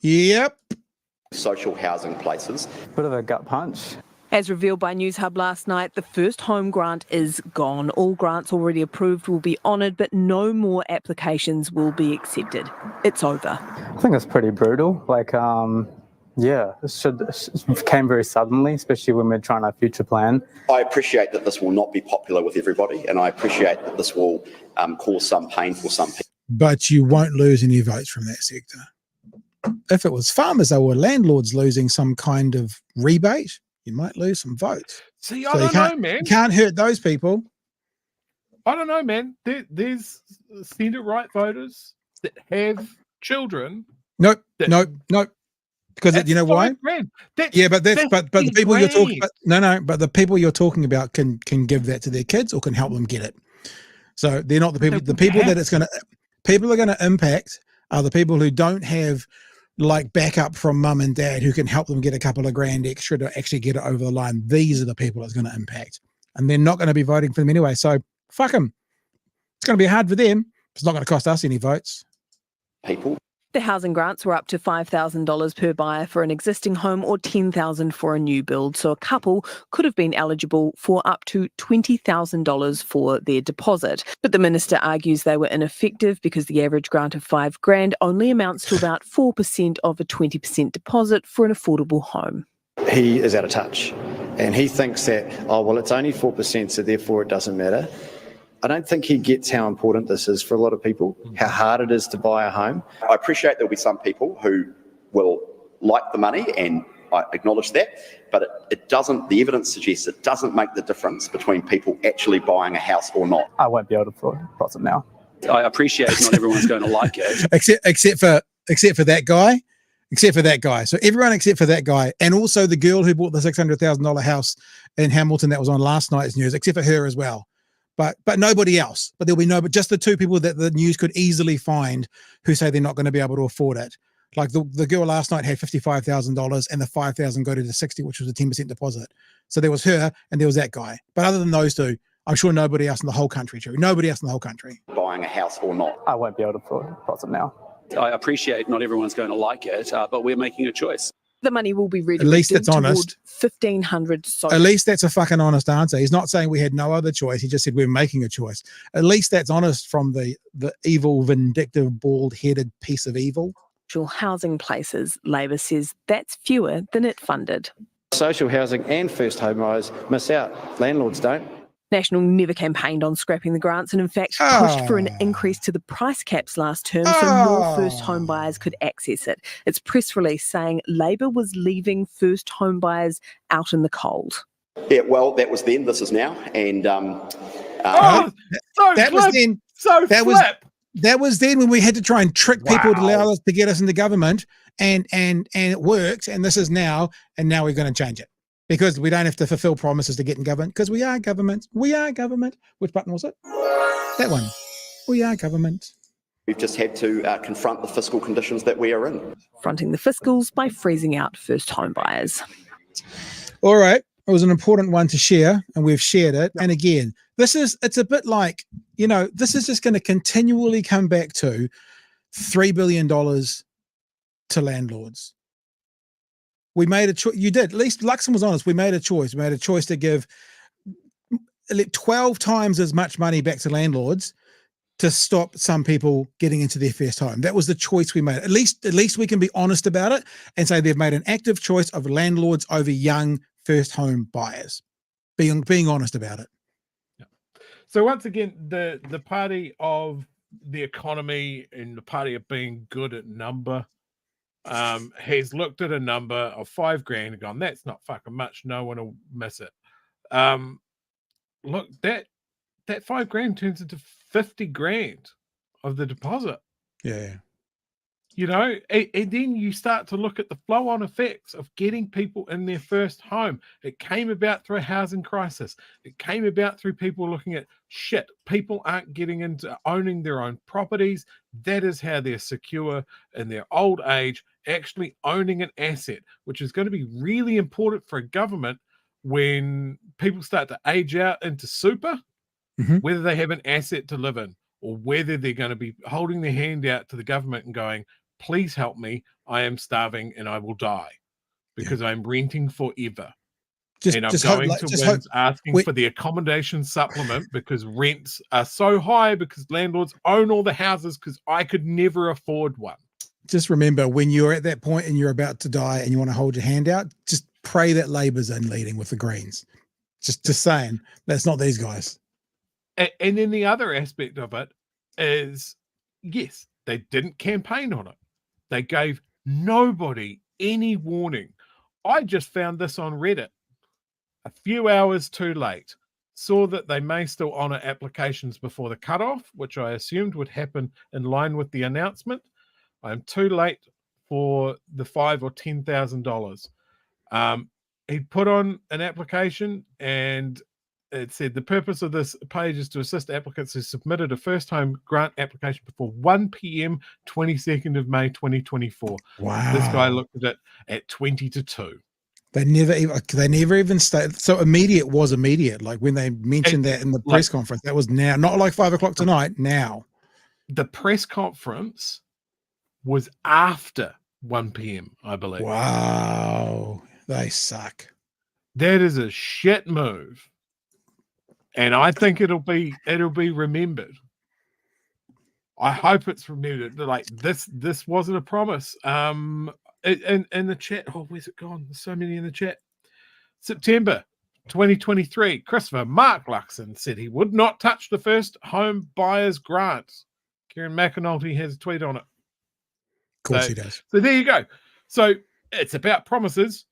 Yep. Social housing places. Bit of a gut punch. As revealed by Newshub last night, the first home grant is gone. All grants already approved will be honoured, but no more applications will be accepted. It's over. I think it's pretty brutal. It came very suddenly, especially when we're trying to future plan. I appreciate that this will not be popular with everybody, and I appreciate that this will cause some pain for some people. But you won't lose any votes from that sector. If it was farmers, or landlords losing some kind of rebate, you might lose some votes. See, I don't know, man. You can't hurt those people. I don't know, man. There's centre-right voters that have children. Nope. Because you know why? But the people you're talking about, but the people you're talking about can give that to their kids or can help them get it. So they're not the people. The people that it's going to, people are going to impact are the people who don't have like backup from mum and dad who can help them get a couple of grand extra to actually get it over the line. These are the people it's going to impact, and they're not going to be voting for them anyway. So fuck them. It's going to be hard for them. It's not going to cost us any votes. People. The housing grants were up to $5,000 per buyer for an existing home or $10,000 for a new build. So a couple could have been eligible for up to $20,000 for their deposit. But the minister argues they were ineffective because the average grant of $5,000 only amounts to about 4% of a 20% deposit for an affordable home. He is out of touch and he thinks that, it's only 4%, so therefore it doesn't matter. I don't think he gets how important this is for a lot of people, how hard it is to buy a home. I appreciate there'll be some people who will like the money and I acknowledge that, but it doesn't, the evidence suggests it doesn't make the difference between people actually buying a house or not. I won't be able to deposit now. I appreciate not everyone's going to like it. except for that guy. Except for that guy. So everyone except for that guy, and also the girl who bought the $600,000 house in Hamilton that was on last night's news, except for her as well. But nobody else. But but just the two people that the news could easily find who say they're not going to be able to afford it. Like the girl last night had $55,000 and the $5,000 go to the 60, which was a 10% deposit. So there was her and there was that guy. But other than those two, I'm sure nobody else in the whole country, nobody else in the whole country. Buying a house or not. I won't be able to deposit now. I appreciate not everyone's going to like it, but we're making a choice. The money will be redirected At least it's honest. 1,500. At least that's a fucking honest answer. He's not saying we had no other choice. He just said we're making a choice. At least that's honest from the evil, vindictive, bald-headed piece of evil. Housing places, Labor says that's fewer than it funded. Social housing and first home buyers miss out. Landlords don't. National never campaigned on scrapping the grants and in fact pushed for an increase to the price caps last term so more first home buyers could access it. Its press release saying Labor was leaving first home buyers out in the cold. Yeah, well, that was then, this is now. And that was then. That was then when we had to try and trick people to allow us to get us into government, and it works, and this is now, and now we're going to change it. Because we don't have to fulfill promises to get in government, because we are government. We are government. Which button was it? That one. We are government. We've just had to confront the fiscal conditions that we are in. Fronting the fiscals by freezing out first home buyers. All right. It was an important one to share, and we've shared it. And again, it's a bit like, this is just going to continually come back to $3 billion to landlords. We made a choice. You did. At least Luxon was honest. We made a choice. We made a choice to give 12 times as much money back to landlords to stop some people getting into their first home. That was the choice we made. At least we can be honest about it and say they've made an active choice of landlords over young first home buyers. Being honest about it. Yeah. So once again, the party of the economy and the party of being good at number has looked at a number of $5,000 and gone, that's not fucking much. No one will miss it. Look, that $5,000 turns into $50,000 of the deposit. Yeah. And then you start to look at the flow-on effects of getting people in their first home. It came about through a housing crisis. It came about through people looking at, people aren't getting into owning their own properties. That is how they're secure in their old age, actually owning an asset, which is going to be really important for a government when people start to age out into super, whether they have an asset to live in or whether they're going to be holding their hand out to the government and going, please help me. I am starving and I will die because I'm renting forever. And I'm going to Wins asking for the accommodation supplement because rents are so high because landlords own all the houses because I could never afford one. Just remember, when you're at that point and you're about to die and you want to hold your hand out, just pray that Labor's in leading with the Greens. Just saying, that's not these guys. And then the other aspect of it is, yes, they didn't campaign on it. They gave nobody any warning. I just found this on Reddit a few hours too late. Saw that they may still honour applications before the cutoff, which I assumed would happen in line with the announcement. I'm too late for the $5,000 or $10,000. He put on an application and it said the purpose of this page is to assist applicants who submitted a first home grant application before 1 p.m. 22nd of May 2024. Wow. This guy looked at it at 20 to 2. They never even stated. So immediate was immediate. Like when they mentioned that in the press conference, that was now, not like 5 o'clock tonight, now. The press conference was after 1 p.m., I believe. Wow. They suck. That is a shit move. And I think it'll be remembered. I hope it's remembered. Like this wasn't a promise. In the chat, where's it gone? There's so many in the chat. September 2023, Christopher Mark Luxon said he would not touch the first home buyers grant. Kieran McAnulty has a tweet on it. Of course he does. So there you go. So it's about promises,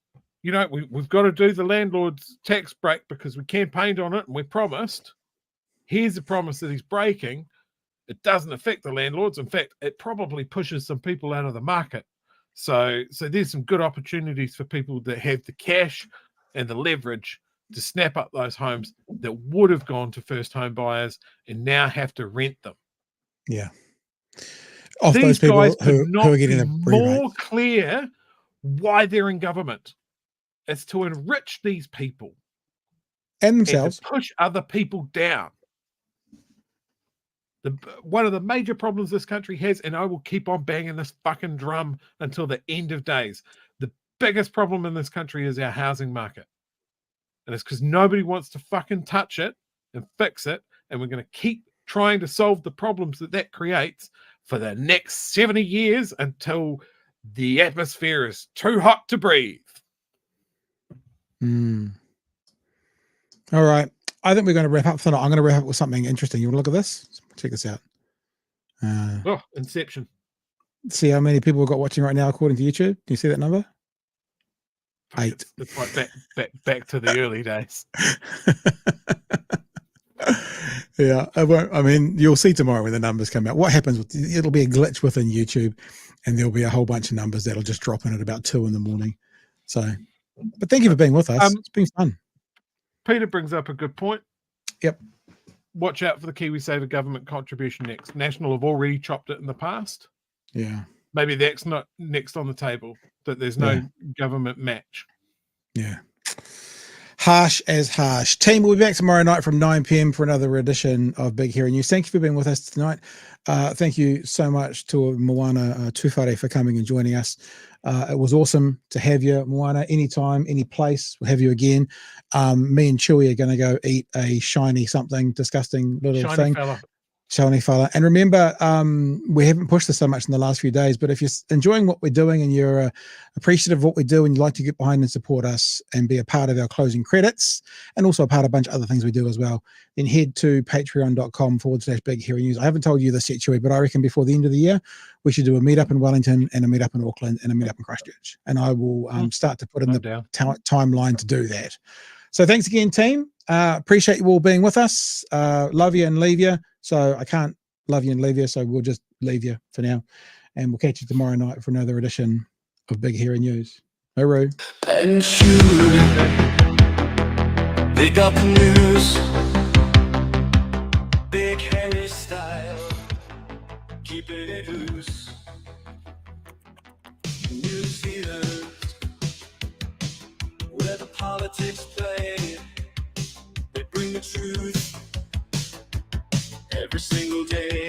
you know, we've got to do the landlord's tax break because we campaigned on it and we promised. Here's a promise that he's breaking. It doesn't affect the landlords. In fact, it probably pushes some people out of the market. So there's some good opportunities for people that have the cash and the leverage to snap up those homes that would have gone to first home buyers and now have to rent them. Yeah. Of These those people guys who could not are getting be a more rebate. clear why they're in government. It's to enrich these people And and themselves. to push other people down. One of the major problems this country has, and I will keep on banging this fucking drum until the end of days, the biggest problem in this country is our housing market. And it's because nobody wants to fucking touch it and fix it. And we're going to keep trying to solve the problems that creates for the next 70 years until the atmosphere is too hot to breathe. All right. I think we're going to wrap up for tonight. I'm going to wrap up with something interesting. You want to look at this? Check this out. Inception. See how many people we've got watching right now according to YouTube? Do you see that number? 8. It's like back to the early days. Yeah, I mean, you'll see tomorrow when the numbers come out. What happens? It'll be a glitch within YouTube, and there'll be a whole bunch of numbers that'll just drop in at about 2 a.m. So, but thank you for being with us. It's been fun. Peter brings up a good point. Yep. Watch out for the KiwiSaver government contribution next. National have already chopped it in the past. Yeah. Maybe that's not next on the table, that there's no government match. Yeah. Harsh as harsh. Team, we'll be back tomorrow night from 9 p.m. for another edition of Big Hero News. Thank you for being with us tonight. Thank you so much to Moana Tuwhare for coming and joining us. It was awesome to have you, Moana, anytime, any place. We'll have you again. Me and Chewy are going to go eat a shiny something, disgusting little thing. Shiny fella. And remember, we haven't pushed this so much in the last few days, but if you're enjoying what we're doing and you're appreciative of what we do and you'd like to get behind and support us and be a part of our closing credits and also a part of a bunch of other things we do as well, then head to patreon.com/Big Hero News. I haven't told you this yet, Chewy, but I reckon before the end of the year, we should do a meetup in Wellington and a meetup in Auckland and a meetup in Christchurch. And I will start to put in the timeline to do that. So thanks again, team. Appreciate you all being with us. Love you and leave you. So I can't love you and leave you, so we'll just leave you for now. And we'll catch you tomorrow night for another edition of Big Hero News. Hooroo. And shoot, pick up the news. Big Harry style, keeping it loose. News heaters, where the politics play. They bring the truth every single day,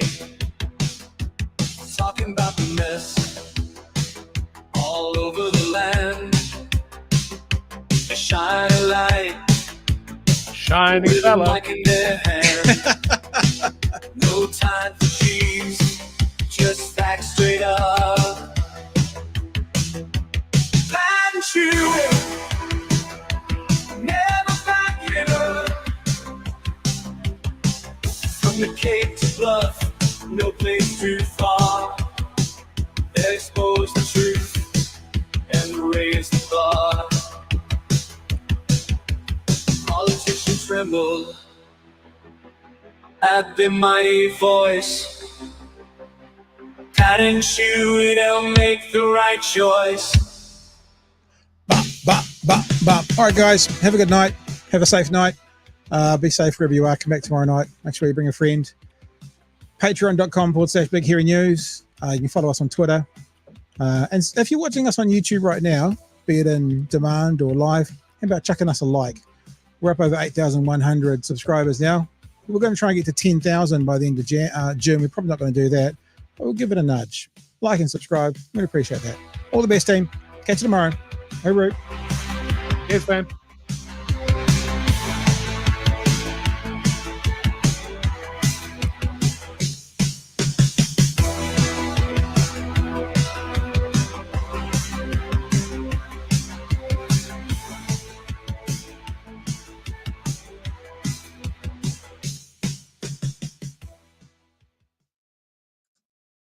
talking about the mess all over the land. They shine a light, shiny with fella, a mic in their hand. No time for cheese, just facts straight up. Plan chewing, never backing up. From the Cape to Bluff, no place too far. They expose the truth and raise the bar. Politicians tremble at the mighty voice. Pat and chew, they'll make the right choice. All right, guys, have a good night. Have a safe night. Be safe wherever you are. Come back tomorrow night. Make sure you bring a friend. Patreon.com/Big Hero News. You can follow us on Twitter. And if you're watching us on YouTube right now, be it in demand or live, how about chucking us a like? We're up over 8,100 subscribers now. We're going to try and get to 10,000 by the end of June. We're probably not going to do that, but we'll give it a nudge. Like and subscribe. We appreciate that. All the best, team. Catch you tomorrow. Hooroo. Yes, man.